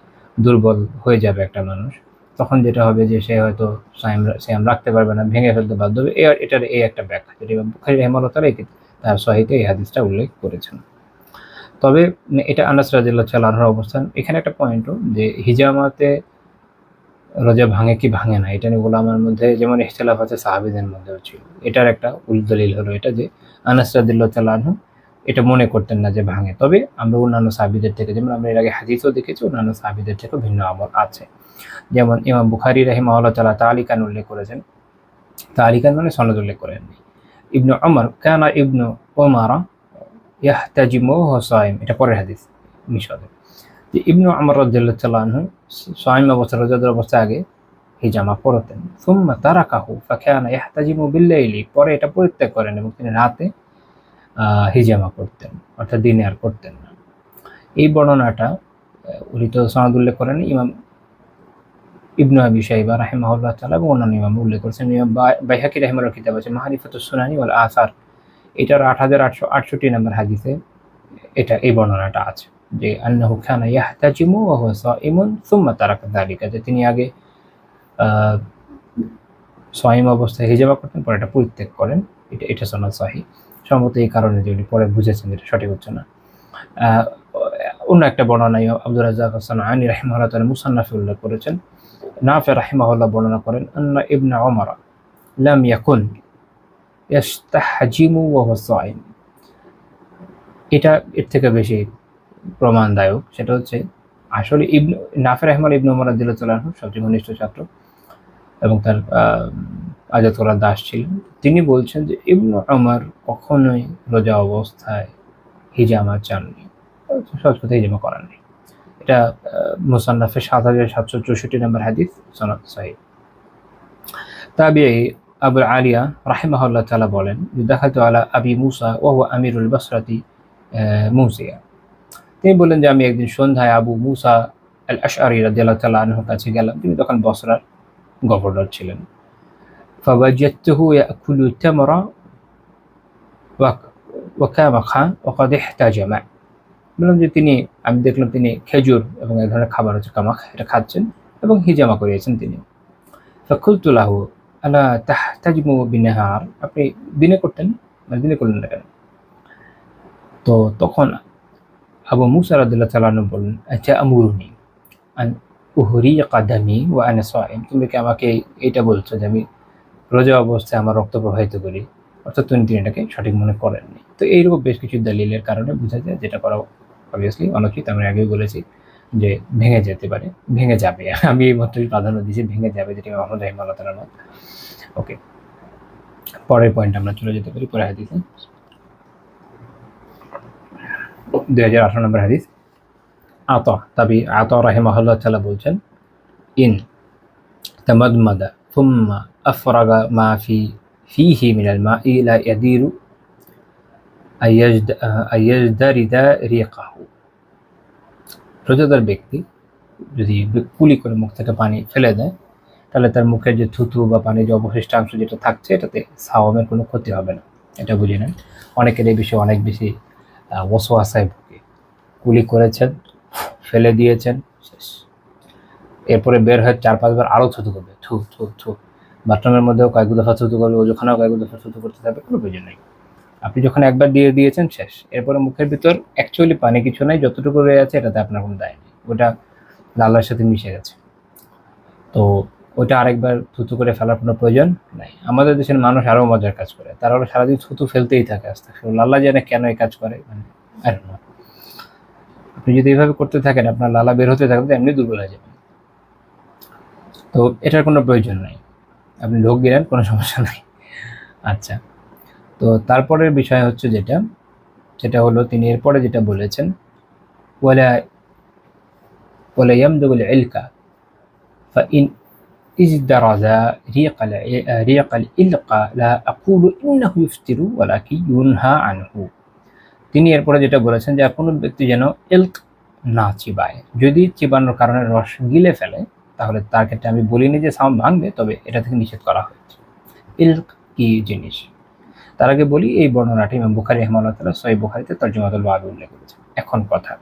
দুর্বল হয়ে যাবে একটা মানুষ, তখন যেটা হবে যে সে হয়তো সিয়াম রাখতে পারবে না, ভেঙে ফেলতে বাধ্য হবে। এটার এই একটা ব্যাখ্যা, যেটা ইমাম বুখারী রাহিমাহুল্লাহ তাআলা তার সহিতে এই হাদিসটা উল্লেখ করেছেন। তবে এটা আনাস রাদিয়াল্লাহু তাআলা আনহুর অবস্থান। এখানে একটা পয়েন্টও যে হিজামাতে রোজা ভাঙে কি ভাঙে না, এটা নিয়ে উলামার মধ্যে যেমন ইখতিলাফ আছে, সাহাবীদের মধ্যেও ছিল। এটার একটা দলিল হলো এটা যে আনাস রাদিয়াল্লাহু তাআলা আনহু এটা মনে করতেন না যে ভাঙে। তবে আমরা অন্যান্য সাহাবীদের থেকে, যেমন আমরা এর আগে হাদিসও দেখেছি, অন্যান্য সাহাবীদের থেকেও ভিন্ন আমল আছে। যেমন ইমাম বুখারী রাহিমাহুল্লাহ তাআলা তালিকান উল্লেখ করেছেন তালিকান মানে সনদ উল্লেখ করেননি। ইবনু ওমর কানা ইবনু ওমর ইয়াহতাজিমু ওয়া হুয়া সাইম, এটা পরের হাদিস মিশরে, যে ইবনু ওমর রাদিয়াল্লাহু তাআলা আনহু সাইম অবস্থা, রোজাদার অবস্থায় আগে হিজামা পড়তেন। সুম্মা তারাকাহু ফাকানা ইয়াহতাজিমু বিল্লাইলি, পরে এটা পরিত্যাগ করেন এবং তিনি রাতে হিজামা করতেন, অর্থাৎ দিনে আর করতেন না। এই বর্ণনাটা উনি তো সনদ উল্লেখ করেন ইমাম ইবনু আবি শাইবা রাহিমাহুল্লাহ তাআলা এবং অন্যান্য ইমাম উল্লেখ করেছেন। ইমাম বাইহাকি রাহিমাহুল্লাহ কিতাব আছে মারিফাতুস সুনানি ওয়াল আসার, এটার 8868 নম্বর হাদিসে এটা এই বর্ণনাটা আছে যে আন্নাহু কানা ইয়াহতাজিমু ওয়া হুয়া সাইমুন সুম্মা তারাকা যালিকা, যে তিনি আগে সাইম অবস্থায় হিজামা করতেন, পরে এটা পরিত্যাগ করেন। এটা সনদ সহিহ। সম্ভবত এই কারণে যে উনি পরে বুঝেছেন এটা সঠিক হচ্ছে না। অন্য একটা বর্ণনা আব্দুর রাজ্জাক আস-সানআনী রাহিমাহুল্লাহ তাআলা মুসান্নাফে উল্লেখ করেছেন। নাফি রাহিমাহুল্লাহ বর্ণনা করেন আন্না ইবনে ওমর লাম ইয়াকুন ইয়াস্তাহজিমু ওয়া হুয়া সাইম। এটা এর থেকে বেশি প্রমাণদায়ক, সেটা হচ্ছে আসলে নাফি রাহিমাহুল্লাহ ইবনে ওমর রাদিয়াল্লাহু তাআলা আনহু সবচেয়ে ঘনিষ্ঠ ছাত্র এবং তার আজাদ করা দাস ছিলেন। তিনি বলছেন যে ইবনে ওমর কখনোই রোজা অবস্থায় হিজামা চাননি, সহজ কথা হিজামা করাননি। এটা মুসান্নাফে 7764 নম্বর হাদিস, সনদ সহিহ। তাবিঈ আবু আলিয়া রাহিমাহুল্লাহ তাআলা বলেন যে দাখালতু আলা আবি মুসা ওয়া হুয়া আমিরুল বাসরাতি মুসিয়া, তিনি বলেন যে আমি একদিন সন্ধ্যায় আবু মুসা আল আশআরী রাদিয়াল্লাহু তাআলা আনহুর কাছে গেলাম, তিনি তখন বসরার গভর্নর ছিলেন। ফাওয়াজাদতুহু ইয়াকুলু তামরা ওয়া কামাখা ওয়া ক্বাদ ইহতাজামা, বললাম যে আমি দেখলাম তিনি খেজুর এবং এক ধরনের খাবার হচ্ছে কামাখ, এটা খাচ্ছেন এবং হিজামা করিয়েছেন তিনি। ফাকুলতু লাহু আলা তাহতাজিমু বিনাহার, আপনি দিনে করতেন, মানে দিনে করলেন না কেন? তো তখন আবু মুসা রাদিয়াল্লাহু তাআলা আনহু বললেন আচ্ছা আমুরুনি আন উহরিকা দামি ওয়া আনা সাইম, তুমি কি আমাকে এটা বলছো যে আমি রোজা অবস্থায় আমার রক্ত প্রবাহিত করি? অর্থাৎ তিনি এটাকে সঠিক মনে করেননি। তো এইরকম বেশ কিছু দলিলের কারণে বোঝা যায় যেটা করা অবভিয়াসলি অনুচিত। আমি আগেও বলেছি যে ভেঙে যেতে পারে, ভেঙে যাবে, আমি এই মাত্রই প্রাধান্য দিয়েছি ভেঙে যাবে, যেটি মোহাম্মদ রাহিমাহুল্লাহ তাআলার মত। ওকে, পরের পয়েন্ট আমরা চলে যেতে পারি। পরের হাদিসে 2018 নম্বর হাদিস। আতা রাহিমাহুল্লাহ তাআলা বলছেন ইন তামাদমাদা থুম্মা আফরাগা মা ফিহি মিনাল মাই লা ইয়াদিরু আইয়াজদারিদা রিকাহু, রোজাদার ব্যক্তি যদি কুলি করে মুখ থেকে পানি ফেলে দেয় তাহলে তার মুখের যে থুতু বা পানির যে অবশিষ্টাংশ যেটা থাকছে এটাতে সাওমের কোনো ক্ষতি হবে না, এটা বুঝে নেন। অনেকের এই বিষয়ে অনেক বেশি ওয়াসওয়াসায় ভুগে, কুলি করেছেন, ফেলে দিয়েছেন, শেষ, এরপরে বের হয়ে 4-5 বার আরও থুতু করবে, থু থু থু, বাথরুমের মধ্যেও কয়েক দফা থুতু করবে, ওজোখানেও কয়েক দফা থুতু করতে থাকবে, কোনো প্রয়োজন নেই। আপনি যখন একবার দিয়ে দিয়েছেন শেষ, এরপরে মুখের ভিতর অ্যাকচুয়ালি পানি কিছু নাই, যতটুকু রয়ে আছে এটাতে আপনার কোনো দায় নেই, ওটা লালার সাথে মিশে গেছে, তো ওইটা আরেকবার থুতু করে ফেলার কোনো প্রয়োজন নাই। আমাদের দেশের মানুষ আরও মজার কাজ করে, তারা হলো সারাদিন থুতু ফেলতেই থাকে, আস্তে লাল্লা জানে কেন এই কাজ করে, মানে আর না। আপনি যদি এইভাবে করতে থাকেন আপনার লালা বের হতে থাকবে, এমনি দুর্বল হয়ে যাবেন, তো এটার কোনো প্রয়োজন নাই, আপনি ঢোক দিলেন কোনো সমস্যা নাই। আচ্ছা, তো তারপরের বিষয় হচ্ছে সেটা হলো তিনি এরপরে যেটা বলেছেন ওয়ালা ইয়ামদুল ইলকা ফাইন ইজদারাজা রিয়াকাল ইলকা লা আকুলু ইন্নাহু ইফতিরু ওয়ালাকি ইউনহা আনহু, তিনি এরপরে যেটা বলেছেন যে কোনো ব্যক্তি যেন ইলক না চিবায়, যদি চিবানোর কারণে রস গিলে ফেলে তাহলে তার ক্ষেত্রে আমি বলিনি যে সাওম ভাঙবে, তবে এটা থেকে নিষেধ করা হয়েছে। ইলক কি জিনিস তার আগে বলি, এই বর্ণনাটি ইমাম বুখারী রাহিমাহুল্লাহ তাআলা সহিহ বুখারীতে তরজমাতুল বাব উল্লেখ করেছেন। এখন কথা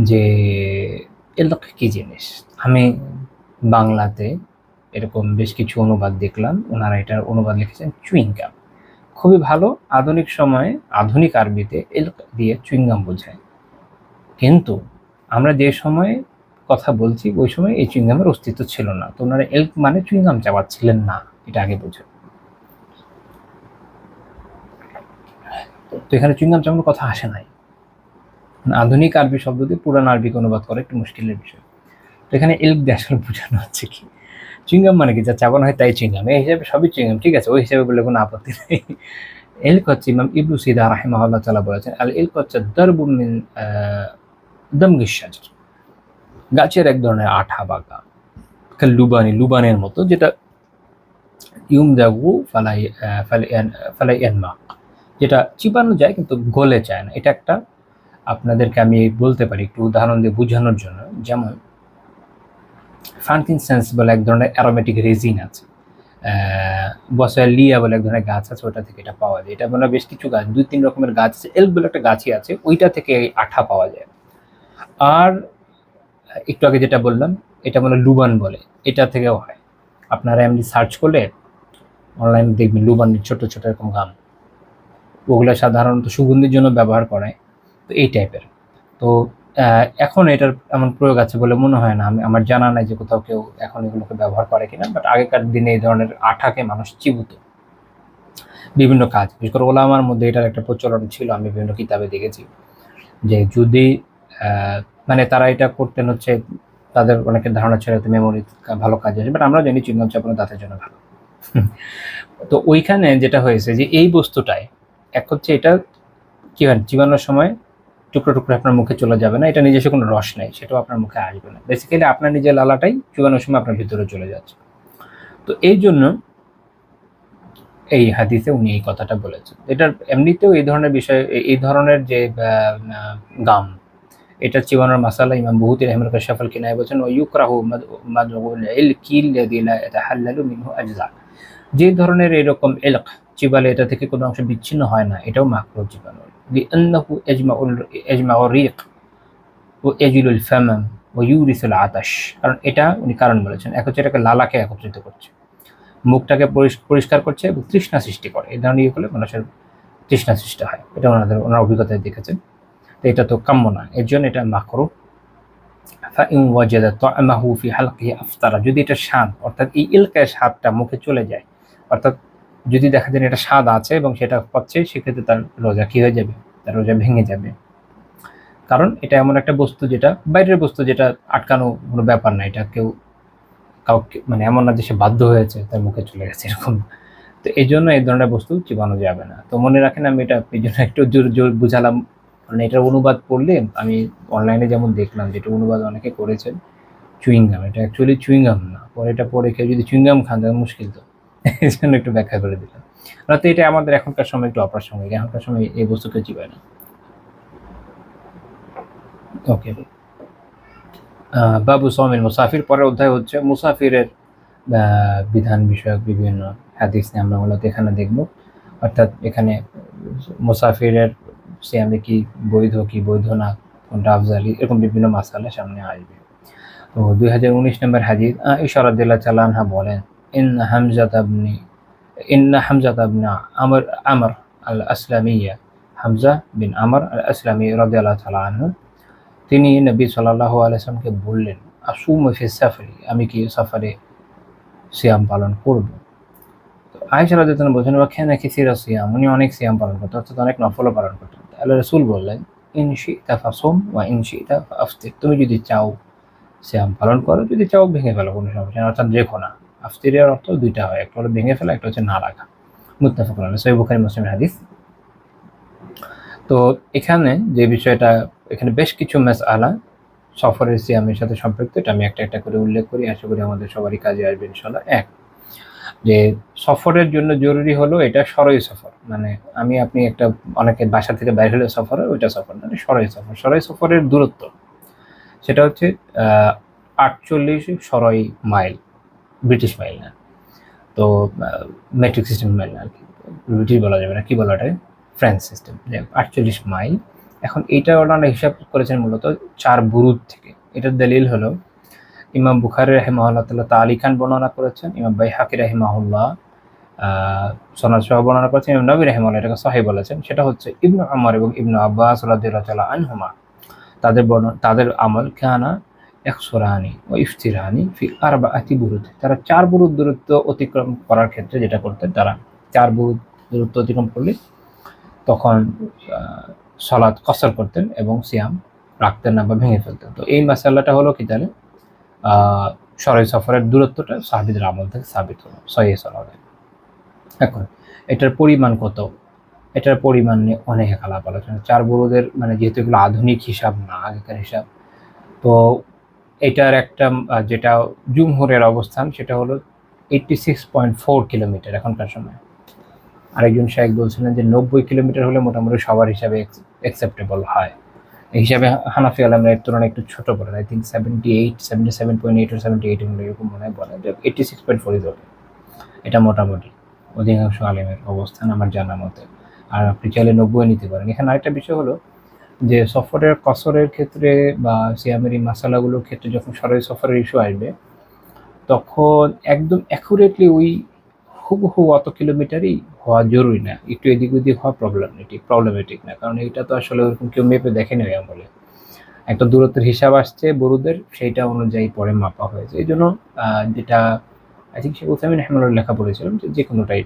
যে ইলক কি জিনিস, আমি বাংলাতে এরকম বেশ কিছু অনুবাদ দেখলাম, ওনারা এটার অনুবাদ লিখেছেন চুইংগাম, খুবই ভালো। আধুনিক সময়ে আধুনিক আরবিতে ইলক দিয়ে চুইংগাম বোঝায়, কিন্তু আমরা যে সময়ে কথা বলছি ওই সময় এই চুইংগামের অস্তিত্ব ছিল না, তো ওনারা ইলক মানে চুইংগাম চাবাচ্ছিলেন না, এটা আগে বোঝেন। তো এখানে চুইংগাম চাবানোর কথা আসে নাই, আধুনিক আরবি শব্দ দিয়ে পুরান আরবিকে অনুবাদ করা একটু মুশকিলের বিষয়। তো এখানে ইলক দিয়ে আসলে বোঝানো হচ্ছে কি, চুইংগাম মানে কি, যা চাবানো হয় তাই চুইংগাম, এই হিসাবে সবই চুইংগাম, ঠিক আছে, ওই হিসাবে বললে কোনো আপত্তি নেই। ইলক হচ্ছে, ইমাম ইবনু সিদা রাহিমাহুল্লাহ তাআলা বলেছেন, আল ইলক হচ্ছে দারবুম মিন দামগিশ শাজার, গাছের এক ধরনের আঠা বা গাম, লুবানি, লুবানের মতো, যেটা ইউমদাগু ফালাই ইয়ানমা, যেটা চিবানো যায় কিন্তু গলে যায় না। এটা একটা আপনাদেরকে আমি বলতে পারি একটু উদাহরণ দিয়ে বোঝানোর জন্য, যেমন ফ্রাঙ্কিনসেন্স বলে এক ধরনের অ্যারোমেটিক রেজিন আছে, বসালিয়া বলে এক ধরনের গাছ আছে, ওটা থেকে এটা পাওয়া যায়। এটা মানে বেশ কিছু গাছ, 2-3 রকমের গাছ আছে, এলক বলে একটা গাছই আছে, ওইটা থেকে এই আঠা পাওয়া যায়। আর একটু আগে যেটা বললাম, এটা মানে লুবান বলে, এটা থেকেও হয়। আপনারা এমনি সার্চ করলে অনলাইনে দেখবেন লুবানের ছোট ছোট এরকম গাম, ওগুলো সাধারণত সুগন্ধির জন্য ব্যবহার করে, তো এই টাইপের। তো এখন এটার এমন প্রয়োগ আছে বলে মনে হয় না, আমার জানা নাই যে কোথাও কেউ এখন এগুলোকে ব্যবহার করে কিনা, বাট আগেকার দিনে এই ধরনের আঠাকে মানুষ চিবুত বিভিন্ন কাজ, বিশেষ করে ওলামার মধ্যে এটার একটা প্রচলন ছিল, আমি বিভিন্ন কিতাবে দেখেছি যে যদি মানে তারা এটা করতেন হচ্ছে, তাদের অনেকের ধারণা ছিল মেমোরি ভালো কাজ আছে, বাট আমরা জানি চুইংগাম চাপানো দাঁতের জন্য ভালো। তো ওইখানে যেটা হয়েছে যে এই বস্তুটায় এক হচ্ছে এটা কি হয়, চিবানোর সময় টুকরো টুকরো আপনার মুখে চলে যাবে না, এটা নিজস্ব কোনো রস নেই, সেটাও আপনার মুখে আসবে না, বেসিক্যালি আপনার নিজের লালাটাই চুবানোর সময় আপনার ভিতরে চলে যাচ্ছে। তো এই জন্য এই হাদিসে উনি এই কথাটা বলেছেন। এটার এমনিতেও এই ধরনের বিষয়, এই ধরনের যে গাম, এটা চিবানোর মাসালা ইমাম বুহুতি রাহিমাহুল্লাহ শাফাল কিনায় বলেছেন, ও ইউকরাহু মাদউল ইলকি আল্লাযী লা ইয়াতাহাল্লালু মিনহু আজজা, যে ধরনের এরকম ইলক চিবালে এটা থেকে কোনো অংশ বিচ্ছিন্ন হয় না, এটাও মাকরুহ চিবানো, লিআন্নাহু ইয়াজমাউ রিক ও ইয়াজিলুল ফাম ও ইউরিসুল আতাশ, কারণ এটা উনি কারণ বলেছেন, এক হচ্ছে এটাকে লালাকে একত্রিত করছে, মুখটাকে পরিষ্কার করছে এবং তৃষ্ণা সৃষ্টি করে, এই ধরনের ইয়ে করলে মানুষের তৃষ্ণা সৃষ্টি হয়, এটা ওনার অভিজ্ঞতায় দেখেছেন। তো এটা তো কাম্য না, এর জন্য এটা মাকরুহ। ফাইন ওয়াজাদা তা'মাহু ফি হালকিহি আফতারা, যদি এটা স্বাদ অর্থাৎ এই ইলকের স্বাদটা মুখে চলে যায়, অর্থাৎ যদি দেখা যায় এটা স্বাদ আছে এবং সেটা পাচ্ছে, সেক্ষেত্রে তার রোজা কি হয়ে যাবে, তার রোজা ভেঙে যাবে। কারণ এটা এমন একটা বস্তু, যেটা বাইরের বস্তু, যেটা আটকানো কোনো ব্যাপার না, এটা কেউ কাউকে মানে এমন না যে সে বাধ্য হয়েছে তার মুখে চলে গেছে এরকম। তো এই জন্য এই ধরনের বস্তু চিবানো যাবে না। তো মনে রাখেন, আমি এটা এই জন্য একটু জোর বুঝালাম, মানে এটার অনুবাদ পড়লে আমি অনলাইনে যেমন দেখলাম যেটা অনুবাদ অনেকে করেছেন চুইংগাম, এটা অ্যাকচুয়ালি চুইংগাম না, পরে এটা পরে কেউ যদি চুইংগাম খান তাহলে মুশকিল, তো এই জন্য একটু ব্যাখ্যা করে দিলাম। তো এটা আমাদের এখনকার সময় একটু অপ্রাসঙ্গিক, এখনকার সময় এই বস্তুকে চিবায় না। ওকে, বাবু সাওমিল মুসাফির, পরের অধ্যায় হচ্ছে মুসাফিরের বিধান বিষয়ক বিভিন্ন হাদিস নিয়ে আমরা মূলত এখানে দেখব, অর্থাৎ এখানে মুসাফিরের সিয়ামে কি বৈধ কি বৈধ না, কোনটা আফজালি, এরকম বিভিন্ন মাসালা সামনে আসবে। তো 2019 নম্বর হাদিস, আয়েশা রাদিয়াল্লাহু তাআলা আনহা বলেন, ইন্না হামজা ইবনে আমর আল আসলামিয়া, হামজা বিন আমর আল আসলামি রাদিয়াল্লাহু তাআলা আনহু, তিনি নবী সাল্লাল্লাহু আলাইহি ওয়াসাল্লামকে বললেন, আসুমু ফি সাফারি, আমি কি সফরে সিয়াম পালন করব। তো আয়েশা রাদিয়াল্লাহু তাআলা বলেন, ওয়া কানা কাসীরা সিয়াম, উনি অনেক সিয়াম পালন করতেন, অর্থাৎ অনেক নফলও পালন করতেন। আল্লাহ রাসূল বললেন, ইন শি'তা ফাসুম ওয়া ইন শি'তা ফাফতির, তুমি যদি চাও সিয়াম পালন করো, যদি চাও ভেঙে ফেলো, কোনো সমস্যা নেই, অর্থাৎ রেখো না। আফতিরের অর্থ দুইটা হয়, একটা হলো ভেঙে ফেলা, একটা হচ্ছে না রাখা। মুত্তাফাকুন আলাইহি, সহিহ বুখারী মুসলিমের হাদিস। তো এখানে যে বিষয়টা, এখানে বেশ কিছু মাসআলা সফরের সিয়ামের সাথে সম্পৃক্ত, এটা আমি একটা একটা করে উল্লেখ করি, আশা করি আমাদের সবারই কাজে আসবে ইনশাআল্লাহ। এক, যে সফরের জন্য জরুরি হলো এটা সরই সফর, মানে আপনি একটা অনেকের বাসা থেকে বাইরে হলে সফর হয়, ওইটা সফর না, সরই সফর। সরই সফরের দূরত্ব সেটা হচ্ছে 48 সরই মাইল, ব্রিটিশ মাইল না, তো মেট্রিক সিস্টেম মাইল না আর কি, ব্রিটিশ বলা যাবে না, কি বলা ওটাই, ফ্রেঞ্চ সিস্টেম, 48 মাইল। এখন এইটা ওনারা হিসাব করেছেন মূলত 4 বুরুদ থেকে। এটার দলিল হলো ইমাম বুখারী রাহিমাহুল্লাহ তাআলা তালিকান বর্ণনা করেছেন, ইমাম বাইহাকী রাহিমাহুল্লাহ সনদ সহ বর্ণনা করেছেন, ইমাম নবী রাহিমাহুল্লাহ এটাকে সহিহ বলেছেন। সেটা হচ্ছে ইবনে উমর এবং ইবনে আব্বাস রাদিয়াল্লাহু তাআলা আনহুমা, তাদের আমল কানা একসরানি ও ইফতিরানি ফি আরবাআতি বুরুদ, তারা 4 বুরুদ দূরত্ব অতিক্রম করার ক্ষেত্রে যেটা করতেন, তারা 4 বুরুদ দূরত্ব অতিক্রম করলে তখন সালাত কসর করতেন এবং সিয়াম রাখতেন না বা ভেঙে ফেলতেন। তো এই মাসালাটা হলো কি তাহলে সরাই সফরের দূরত্বটা সাহাবীদের আমল থেকে সাবিত হলো সহিহ সনদে। এখন এটার পরিমাণ কত, এটার পরিমাণ নিয়ে অনেক আলাপ আলোচনা। 4 বুরুদের মানে যেহেতু এগুলো আধুনিক হিসাব না, আগেকার হিসাব, তো এটার একটা যেটা জুমহুরের অবস্থান সেটা হলো 86.4 কিলোমিটার এখনকার সময়। আরেকজন শাইখ বলছিলেন যে 90 কিলোমিটার হলে মোটামুটি সবার হিসাবে অ্যাকসেপ্টেবল হয়। এই হিসাবে হানাফি আলেমরা এর তুলনায় একটু ছোট বলেন, আই থিঙ্ক 77.8 or 78 এরকম মনে হয় বলেন, 86.4 ইজ ওকে। এটা মোটামুটি অধিকাংশ আলেমের অবস্থান আমার জানা মতে। আর আপনি চাইলে 90 নিতে পারেন। এখানে আরেকটা বিষয় হলো যে সফরের কসরের ক্ষেত্রে বা সিয়ামের এই মাসালাগুলোর ক্ষেত্রে যখন সরাই সফরের ইস্যু আসবে, তখন একদম অ্যাকুরেটলি ওই হুবহু অত কিলোমিটারই হওয়া জরুরি না, একটু এদিক ওদিক হওয়া প্রবলেমেটিক না, কারণ এটা তো আসলে ওরকম কেউ মেপে দেখেনি ওই আমলে। একটা দূরত্বের হিসাব আসছে বড়ুদের, সেইটা অনুযায়ী পরে মাপা হয়েছে। এই জন্য যেটা আই থিঙ্ক শেখ উসাইমিন রহমানুল্লাহ লেখা পড়েছিলাম যে কোনোটাই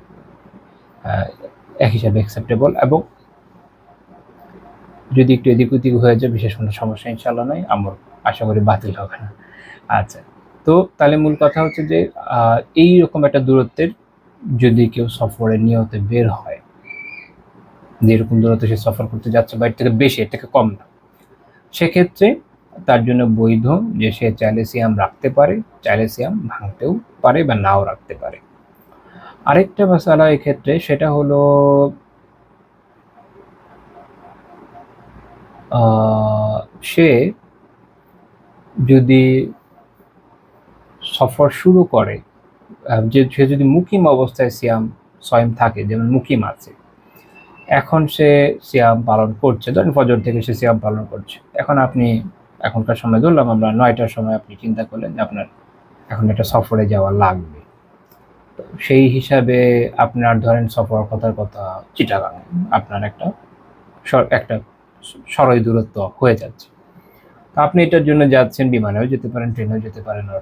এক হিসাবে অ্যাকসেপ্টেবল, এবং যদি একটু এদিক ওদিক হয়ে যায় বিশেষ কোনো সমস্যা ইনশাল্লাহ নয়, আমার আশা করি বাতিল হবে না। আচ্ছা, তো তাহলে মূল কথা হচ্ছে যে এইরকম একটা দূরত্বের যদি কেউ সফরে নিয়তে বের হয়, যেরকম দূরত্বে সে সফর করতে যাচ্ছে বা এর থেকে বেশি, এর থেকে কম না, সেক্ষেত্রে তার জন্য বৈধ যে সে চাইলে সিয়াম রাখতে পারে, চাইলে সিয়াম ভাঙতেও পারে বা নাও রাখতে পারে। আরেকটা মাসালা এক্ষেত্রে সেটা হলো সে যদি সফর শুরু করে, যে সে যদি মুকিম অবস্থায় সয়ম থাকে, যেমন মুকিম আছে, এখন সে সিয়াম পালন করছে, ধরেন ফজর থেকে সে সিয়াম পালন করছে, এখন আপনি এখনকার সময় ধরলাম আমরা 9টার সময় আপনি চিন্তা করলেন যে আপনার এখন একটা সফরে যাওয়া লাগবে, সেই হিসাবে আপনার ধরেন সফর কথার কথা চিটাগাং, আপনার একটা সরই দূরত্ব হয়ে যাচ্ছে, আপনি এটার জন্য যাচ্ছেন, বিমানেও যেতে পারেন, ট্রেনেও যেতে পারেন, আর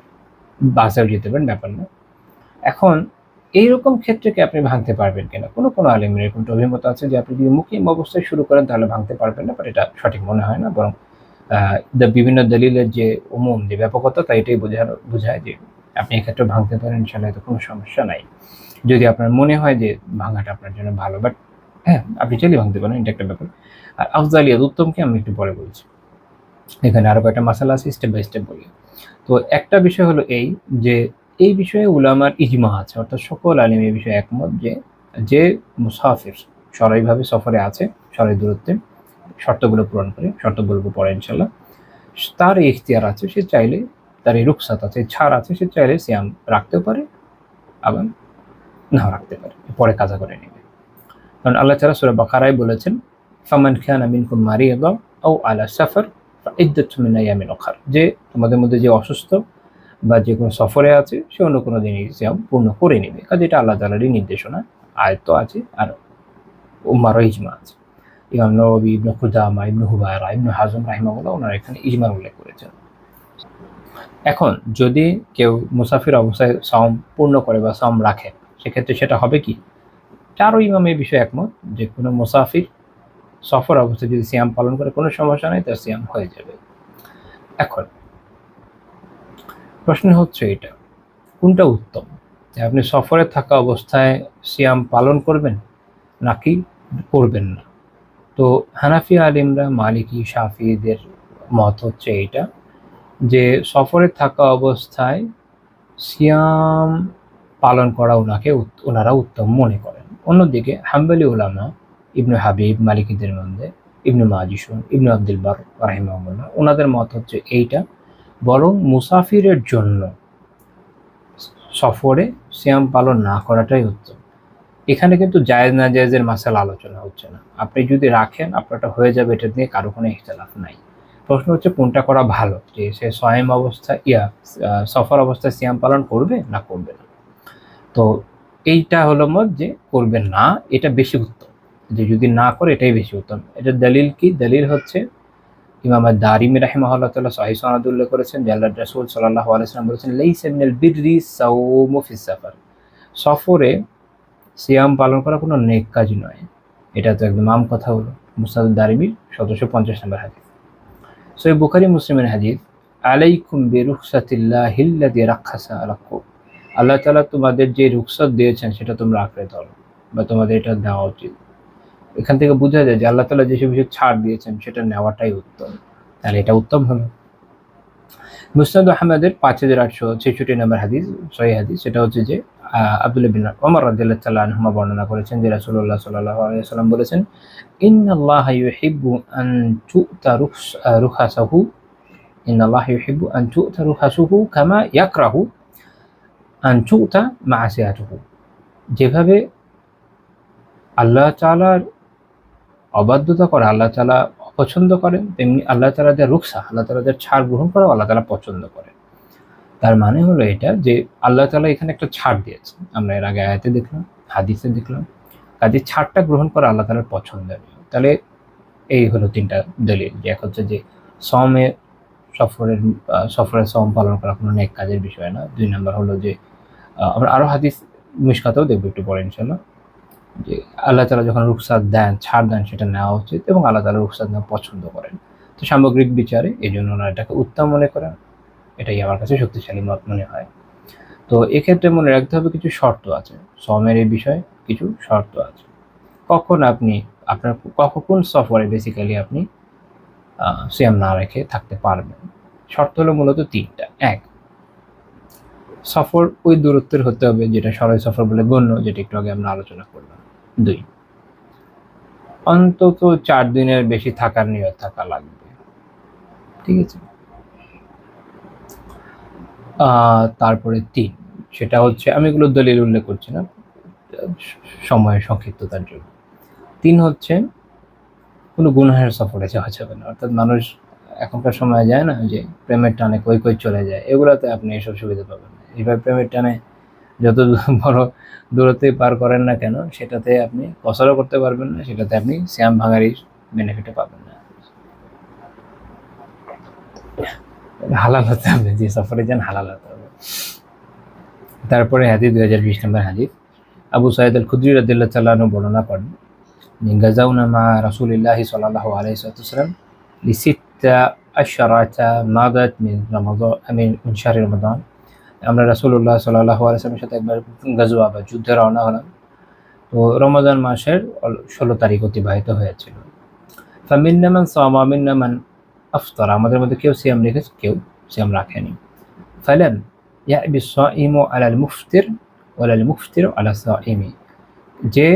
বাসেও যেতে পারেন, ব্যাপার না। এখন এইরকম ক্ষেত্রে কি আপনি ভাঙতে পারবেন কিনা, কোনো আলেমের এরকমটা অভিমত আছে যে আপনি যদি মুকিম অবস্থায় শুরু করেন তাহলে ভাঙতে পারবেন না, বাট এটা সঠিক মনে হয় না, বরং বিভিন্ন দলিলের যে যে ব্যাপকতা, তাই এটাই বোঝায় যে আপনি এক্ষেত্রে ভাঙতে পারেন, ইনশাআল্লাহ তো কোনো সমস্যা নাই, যদি আপনার মনে হয় যে ভাঙাটা আপনার জন্য ভালো। বাট হ্যাঁ, আপনি চাইলে ভাঙতে পারেন, এটা একটা ব্যাপার। আর আফজালিয়াত উত্তমকে আমি একটু পরে বলছি, এখানে আরো কয়েকটা মাসালা আছে, স্টেপ বাই স্টেপ বলি। তো একটা বিষয় হলো এই যে এই বিষয়ে উলামার ইজমা আছে, অর্থাৎ সকল আলিম এই বিষয়ে একমত যে যে মুসাফির সরাইভাবে সফরে আছে, সরাই দূরত্বে শর্তগুলো পূরণ করে, শর্ত বলবো পরে ইনশাল্লাহ, তার এই ইখতিয়ার আছে, সে চাইলে, তার এই রুখসাত আছে, ছাড় আছে, সে চাইলে সিয়াম রাখতেও পারে আবার নাও রাখতে পারে, পরে কাজা করে নেবে। কারণ আল্লাহ তাআলা সূরা বাকারায় বলেছেন, ফামান কানা মিনকুম মারিয়াদা আও আলা সাফার ফাইদ্দাতুম মিন আইয়ামিন উখর, যে তোমাদের মধ্যে যে অসুস্থ বা যে কোনো সফরে আছে সে অন্য কোনো দিনই সিয়াম পূর্ণ করে নেবে। কাজে এটা আল্লাহ তাআলারই নির্দেশনা, আয়াত আছে আর উম্মারও ইজমা আছে। ইমাম নওয়াবী, ইবনে কুদামা, ইবনে হুবায়রা, ইবনে হাজম রাহিমাহুল্লাহ ওনারা এখানে ইজমার উল্লেখ করেছেন। এখন যদি কেউ মুসাফির অবস্থায় সাওম পূর্ণ করে বা সাওম রাখে, সেক্ষেত্রে সেটা হবে কি, চারো ইমাম এই বিষয়ে একমত যে কোনো মুসাফির সফর অবস্থায় যদি সিয়াম পালন করে কোনো সমস্যা নেই, তার সিয়াম হয়ে যাবে। এখন প্রশ্ন হচ্ছে এটা কোনটা উত্তম, যে আপনি সফরে থাকা অবস্থায় সিয়াম পালন করবেন নাকি করবেন না। তো হানাফি আলিমরা, মালিকি, শাফিদের মত হচ্ছে এইটা যে সফরে থাকা অবস্থায় সিয়াম পালন করা ওনারা উত্তম মনে করেন। অন্যদিকে হাম্বলি উলামা, ইবনে হাবিব, মালিকিদের মধ্যে ইবনে মাজিশুন, ইবনে আব্দুল বার রাহিমাহুল্লাহ, ওনাদের মত হচ্ছে এইটা, বরং মুসাফিরের জন্য সফরে সিয়াম পালন না করাটাই উত্তম। এখানে কিন্তু জায়েজ না জায়েজের মাসালা আলোচনা হচ্ছে না, আপনি যদি রাখেন আপনারটা হয়ে যাবে, এটা নিয়ে কারো কোনো ইখতিলাফ নাই। প্রশ্ন হচ্ছে কোনটা করা ভালো, যে সে সয়ম অবস্থায় সফর অবস্থায় সিয়াম পালন করবে না করবে না। তো এইটা হলো মত যে করবে না, এটা বেশি উত্তম, যে যদি না করে এটাই বেশি উত্তম। এটা দলিল কি, দলিল হচ্ছে ইমাম দারিমি রাহিমাহুল্লাহ তাআলা সহিহ সনদ উল্লেখ করেছেন যে আল্লাহর রাসূল সাল্লাল্লাহু আলাইহি ওয়াসাল্লাম বলেছেন, লাইসা মিনাল বিররি সাওমু ফিস সাফার, সফরে সিয়াম পালন করা কোনো নেক কাজ নয়। এটা তো একদম আম কথা হলো, মুসনাদ দারিমির 1750 নম্বর হাদিস। সহিহ বুখারী মুসলিমের হাদিস, আলাইকুম বিরুখসাতিল্লাহিল্লাযী রাখাসা লাকুম, আল্লাহ তাআলা তোমাদের যে রুখসাত দিয়েছেন সেটা তোমরা আঁকড়ে ধরো, বা তোমাদের এটা দেওয়া উচিত। এখান থেকে বোঝা যায় যে আল্লাহ তাআলা যেসব বিষয়ে ছাড় দিয়েছেন সেটা নেওয়াটাই উত্তম। তাহলে এটা উত্তম হলো। মুসনাদ আহমদের 5866 নম্বর হাদিস, সহিহ হাদিস, সেটা হচ্ছে যে আব্দুল্লাহ বিন ওমর রাদিয়াল্লাহু তাআলা আনহুমা বর্ণনা করেছেন যে রাসূলুল্লাহ সাল্লাল্লাহু আলাইহি ওয়াসাল্লাম বলেছেন, ইন্নাল্লাহা ইউহিব্বু আন তু'তা রুখাসাহু, ইন্নাল্লাহা ইউহিব্বু আন তু'তা রুখাসুহু কামা ইয়াকরাহু আন তু'তা মা'সিয়াতুহু। যেভাবে আল্লাহ তাআলার অবাধ্যতা করা আল্লাহ তাআলা অপছন্দ করেন, তেমনি আল্লাহ তাআলাদের রুখসা, আল্লাহ তাআলাদের ছাড় গ্রহণ করা আল্লাহ তাআলা পছন্দ করেন। তার মানে হলো এটা যে আল্লাহ তাআলা এখানে একটা ছাড় দিয়েছেন, আমরা এর আগে আয়াতে দেখলাম, হাদিসে দেখলাম, কাজে ছাড়টা গ্রহণ করা আল্লাহ তাআলার পছন্দের। তাহলে এই হলো তিনটা দলিল, যে এক হচ্ছে যে সফরে সম পালন করা কোনো নেক কাজের বিষয় না। 2 নম্বর হলো যে আমরা আরো হাদিস মিশকাতেও দেখবো একটু পরে ইনশাআল্লাহ, যে আল্লাহ তাআলা যখন রুখসাত দেন, ছাড় দেন, সেটা নেওয়া উচিত এবং আল্লাহ তাআলা রুখসাত নেওয়া পছন্দ করেন। তো সামগ্রিক বিচারে এই জন্য ওনারা এটাকে উত্তম মনে করেন, এটাই আমার কাছে শক্তিশালী মত মনে হয়। তো এক্ষেত্রে মনে রাখতে হবে কিছু শর্ত আছে, সমের এই বিষয়ে কিছু শর্ত আছে। কখন আপনি কোন সফরে বেসিক্যালি আপনি সিয়াম না রেখে থাকতে পারবেন। শর্ত হলো মূলত 3টা। 1, সফর ওই দূরত্বের হতে হবে যেটা সরাই সফর বলে গণ্য, যেটা একটু আগে আমরা আলোচনা করলাম। 2, অন্তত 4 দিনের বেশি থাকার নিয়ত থাকা লাগবে। ঠিক আছে। তারপরে 3, সেটা হচ্ছে, আমি এগুলো দলিল উল্লেখ করছি না সময়ের সংক্ষিপ্ততার জন্য। 3 হচ্ছে কোনো গুনাহের সফরে যাওয়া যাবে না। অর্থাৎ মানুষ এখনকার সময় যায় না যে প্রেমের টানে কই কই চলে যায়, এগুলোতে আপনি এসব সুবিধা পাবেন না। এইভাবে প্রেমের টানে যত বড় দূরত্বে পার করেন না কেন, সেটাতে আপনি কসরও করতে পারবেন না, সেটাতে আপনি সিয়াম ভাঙারই বেনিফিটও পাবেন না। হালাল হতে হবে, যে সফরে যান হালাল হতে হবে। তারপরে হাদিস 2020 নম্বর হাদিস, আবু সাঈদ আল খুদরি রাদিয়াল্লাহু তাআলা আনহু বর্ণনা করেন, গাজাউনা মা রাসূলিল্লাহি সাল্লাল্লাহু আলাইহি ওয়াসাল্লাম লিসিত্তা আশরাতা মাদাত মিন শাহরি রমাদান। আমরা রাসূলুল্লাহ সাল্লাল্লাহু আলাইহি ওয়াসাল্লামের সাথে একবার গাজওয়া বা যুদ্ধে রওনা হলাম। তো রমাদান মাসের 16 তারিখ অতিবাহিত হয়েছিল। ফামিন্না মান সামা মিন্না মান আফতারা, আমাদের মধ্যে কেউ সিয়াম রেখেছে, কেউ সিয়াম রাখেনি। ফালাম ইয়াবি সাইমু আলাল মুফতির ওয়ালাল মুফতিরু আলা সাইমি, যে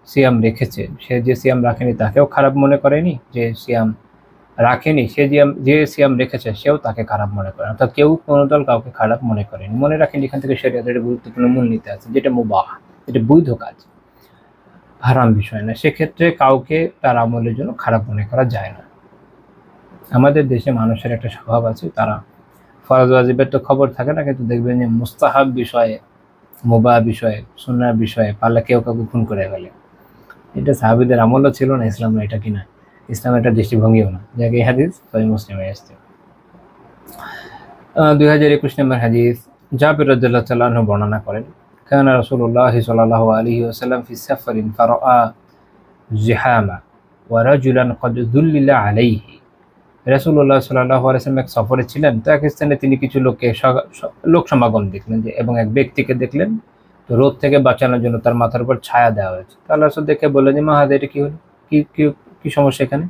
সিয়াম রেখেছে সে যে সিয়াম রাখেনি তাকেও খারাপ মনে করেনি, যে সিয়াম রাখেনি যে সিয়াম রেখেছে সেও তাকে খারাপ মনে করে। অর্থাৎ কেউ কোনো দল কাউকে খারাপ মনে করেনি। মনে রাখেন এখান থেকে শরীয়তের একটা গুরুত্বপূর্ণ মূলনীতি আছে, যেটা মুবাহ, যেটা বৈধ কাজ, হারাম বিষয় না। সেক্ষেত্রে কাউকে তার আমলের জন্য খারাপ মনে করা যায় না। আমাদের দেশে মানুষের একটা স্বভাব আছে, তারা ফরজ ওয়াজিবের তো খবর থাকে না, কিন্তু দেখবেন যে মুস্তাহাব বিষয়ে, মুবাহ বিষয়ে, সুন্নাহ বিষয়ে পারলে কেউ কাউকে খুন করে ফেলে। এটা সাহাবীদের আমলও ছিল না, ইসলাম এটা কিনা, ইসলাম একটা দৃষ্টিভঙ্গিও না। যাকে এই হাদিস সহিহ মুসলিমে এসেছে। 2021 নম্বর হাদিস, জাবির রাদিয়াল্লাহু তাআলা আনহু বর্ণনা করেন, কানা রাসূলুল্লাহ সাল্লাল্লাহু আলাইহি ওয়াসাল্লাম ফি সাফারিন ফারাআ জিহামা ওয়া রাজুলান ক্বাদ যুল্লিলা আলাইহি। রাসূলুল্লাহ সাল্লাল্লাহু আলাইহি ওয়াসাল্লাম এক সফরে ছিলেন, তো এক স্থানে তিনি কিছু লোক সমাগম দেখলেন, যে এবং এক ব্যক্তিকে দেখলেন, তো রোদ থেকে বাঁচানোর জন্য তার মাথার উপর ছায়া দেওয়া হয়েছে। তো আল্লাহ রাসূল দেখে বললেন যে, মা হাদা, এটা কি হলো, কি সমস্যা এখানে?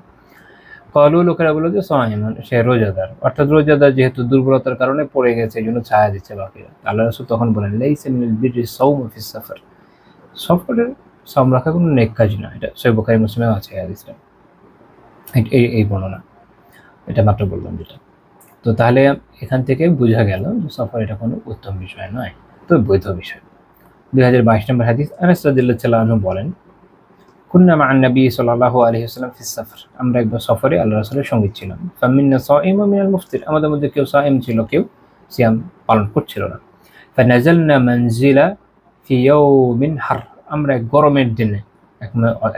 কলু, লোকেরা বলল যে সাইমুন, সে রোজাদার। অর্থাৎ রোজাদার যেহেতু দুর্বলতার কারণে পড়ে গেছে, এই জন্য ছায়া দিচ্ছে বাকিরা। আল্লাহ রাসূল তখন বলেন, লাইসা মিনাল বিররি সাওমু ফিস সাফার, সফরে সাওম রাখা কোনো নেক কাজ না। এটা সহিহ বুখারী মুসলিমে আছে হাদিসটা, এই বর্ণনা, এটা মাত্র বললাম যেটা। তো তাহলে এখান থেকে বোঝা গেল যে সফর এটা কোনো উত্তম বিষয় নয়, তো বৈধ বিষয়। 2022 নম্বর হাদিস, আনাস রাদিয়াল্লাহু তাআলা আনহু বলেন, কুন্না মা'আন নবী সাল্লাল্লাহু আলাইহি ওয়াসাল্লাম ফিস সাফর, আমরা একবার সফরে আল্লাহ রাসূলের সঙ্গে ছিলাম। ফামিন্না সাইম ওয়া মিনাল মুফতির, আমাদের মধ্যে কেউ সাইম ছিল, কেউ সিয়াম পালন করছিল না। ফানাযালনা মানজিলা ফি ইয়াউমিন হার, আমরা এক গরমের দিনে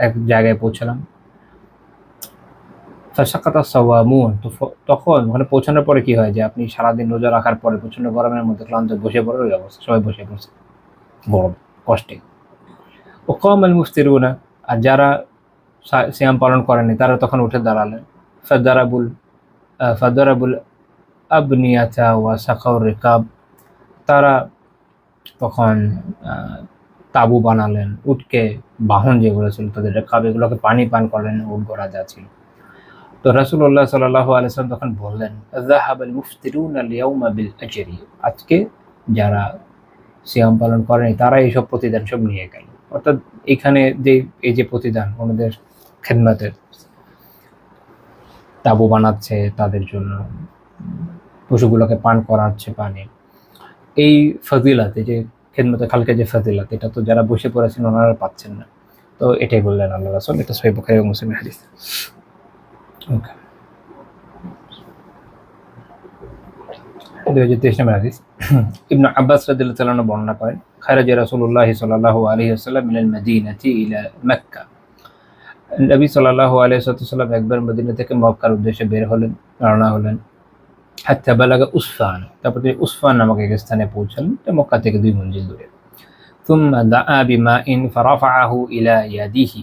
এক জায়গায় পৌঁছলাম। ফাসাকাতা সাওয়ামুন, তখন ওখানে পৌঁছানোর পরে কি হয়, যে আপনি সারাদিন রোজা রাখার পরে প্রচন্ড গরমের মধ্যে ক্লান্ত বসে পড়ার ওই অবস্থা, সবাই বসে পড়ছে গরম কষ্টে। ও কামাল মুফতিরুনা, আর যারা সিয়াম পালন করেনি তারা তখন উঠে দাঁড়ালেন। ফাদারাবুল আবনিয়াতা ওয়া সাকাউর রিকাব, তারা তখন তাবু বানালেন, উটকে বাহন যেগুলো ছিল তাদের রেকাব, এগুলোকে পানি পান করলেন, উট ঘোড়া যা ছিল। তো রাসূলুল্লাহ সাল্লাল্লাহু আলাইহি ওয়াসাল্লাম তখন বললেন, যাহাবাল মুফতিরুনা আল-ইয়াওমা বিল আজরি, আজকে যারা সিয়াম পালন করেনি তারা এইসব প্রতিদান সব নিয়ে গেল। অর্থাৎ এখানে যে এই যে প্রতিদান ওনাদের খেদমতের, তাবু বানাচ্ছে তাদের জন্য, পশুগুলোকে পান করাচ্ছে পানি, এই ফজিলাত, এই যে খেদমতে খালকে যে ফজিলাত, এটা তো যারা বসে পড়েছেন ওনারা পাচ্ছেন না। তো এটাই বললেন আল্লাহ রাসূল। এটা সহিহ বুখারী এবং মুসলিমের হাদিস। ওকে, 2023 নম্বর হাদিস। ইবনে আব্বাস রাদিয়াল্লাহু তাআলা আনহু বর্ণনা করেন, খারাজা রাসূলুল্লাহ সাল্লাল্লাহু আলাইহি ওয়াসাল্লাম মিনাল মদিনাতি ইলা মক্কা, নবী সাল্লাল্লাহু আলাইহি ওয়াসাল্লাম একবার মদিনা থেকে মক্কার উদ্দেশ্যে বের হলেন, রওনা হলেন। হাত্তা বালাগা উসফান, তারপর তিনি উসফান নামক এক স্থানে পৌঁছালেন, এটা মক্কা থেকে 2 মঞ্জিল দূরে। সুম্মা দাআ বিমাইন ফারাফাআহু ইলা ইয়াদিহি,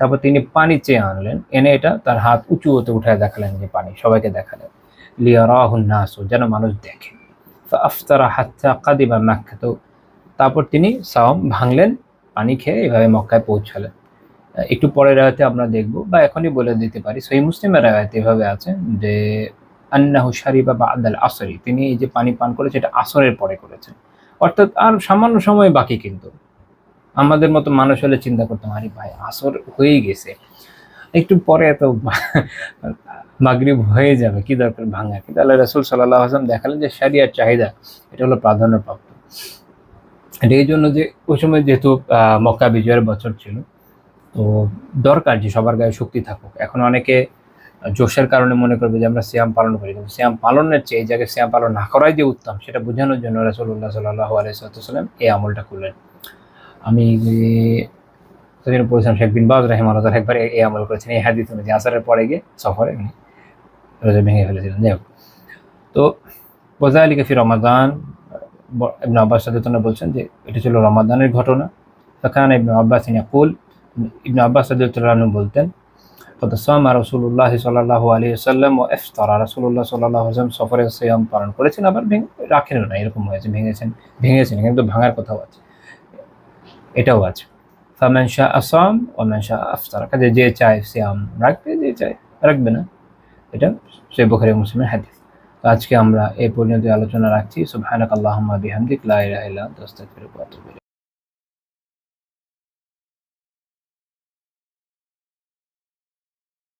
তারপর তিনি পানি চেয়ে আনলেন, এনে এটা তার হাত উঁচু হতে উঠায় দেখালেন, যে পানি সবাইকে দেখালেন। লিয়ারাহুন নাস, যেন মানুষ দেখে। ফাআফতারা হাত্তা কাদিমা মক্কা, তো তারপর তিনি সাওম ভাঙলেন পানি খেয়ে, এভাবে মক্কায় পৌঁছালেন। একটু পরের রাতে আমরা দেখব, বা এখনই বলে দিতে পারি, সহিহ মুসলিমের রায়াতে এভাবে আছে যে আন্নাহু শারিবা বা'দাল আসরি, তিনি এই যে পানি পান করেছে এটা আসরের পরে করেছেন, অর্থাৎ আর সামান্য সময় বাকি। কিন্তু আমাদের মতো মানুষ হলে চিন্তা করতাম, আরে ভাই আসর হয়েই গেছে, একটু পরে তো মাগরিব হয়ে যাবে, কি দরকার ভাঙা। কিন্তু আল্লাহ রাসূল সাল্লাল্লাহু আলাইহি ওয়াসাল্লাম দেখালেন যে শরিয়ার চাহিদা এটা হলো প্রাধান্যপ্রাপ্ত। এটা এই জন্য যে ওই সময় যেহেতু মক্কা বিজয়ের বছর ছিল, তো দরকার যে সবার গায়ে শক্তি থাকুক। এখন অনেকে জোশের কারণে মনে করবে যে আমরা সিয়াম পালন করি, কিন্তু সিয়াম পালনের চেয়ে এই জায়গায় সিয়াম পালন না করাই যে উত্তম, সেটা বোঝানোর জন্য রাসূলুল্লাহ সাল্লাল্লাহু আলাইহি ওয়াসাল্লাম এই আমলটা করলেন। আমি সেদিন পড়েছিলাম, শেখ বিন বাজ রাহিমাহুল্লাহ একবার এই আমল করেছেন, এই হাদিস অনুযায়ী আসরের পরে গিয়ে সফরে উনি রোজা ভেঙে ফেলেছিলেন। যাই হোক, তো ওয়াযালিকা ফি রমাদান, ইবনে আব্বাস রাদিয়াল্লাহু আনহু বলছেন যে এটা ছিল রমাদানের ঘটনা। ফাকানা ইবনে আব্বাস ইয়াকুল, ইবনে আব্বাস রাদিয়াল্লাহু আনহু বলতেন, কদ সামা রাসূলুল্লাহ সাল্লাল্লাহু আলাইহি ওয়াসাল্লাম ওয়া ইফতারা, রাসূলুল্লাহ সাল্লাল্লাহু আলাইহি ওয়াসাল্লাম সফরে সিয়াম পালন করেছেন, আবার রাখেনও না, এরকম হয়েছে, ভেঙেছেন কিন্তু ভাঙার কথাও আছে, এটাও আছে। ফামান শাআ সাম ওয়া মান শাআ আফতারা, কাজে যে চায় সিয়াম রাখবে, যে চায় রাখবে না। এটা সহিহ বুখারী মুসলিমের হাদিস। তো আজকে আমরা এই পর্যন্ত আলোচনা রাখছি। সুবহানাকাল্লাহুম্মা বিহামদিক, লা ইলাহা ইল্লা আনতা, আস্তাগফিরুকা ওয়া আতুবু ইলাইক।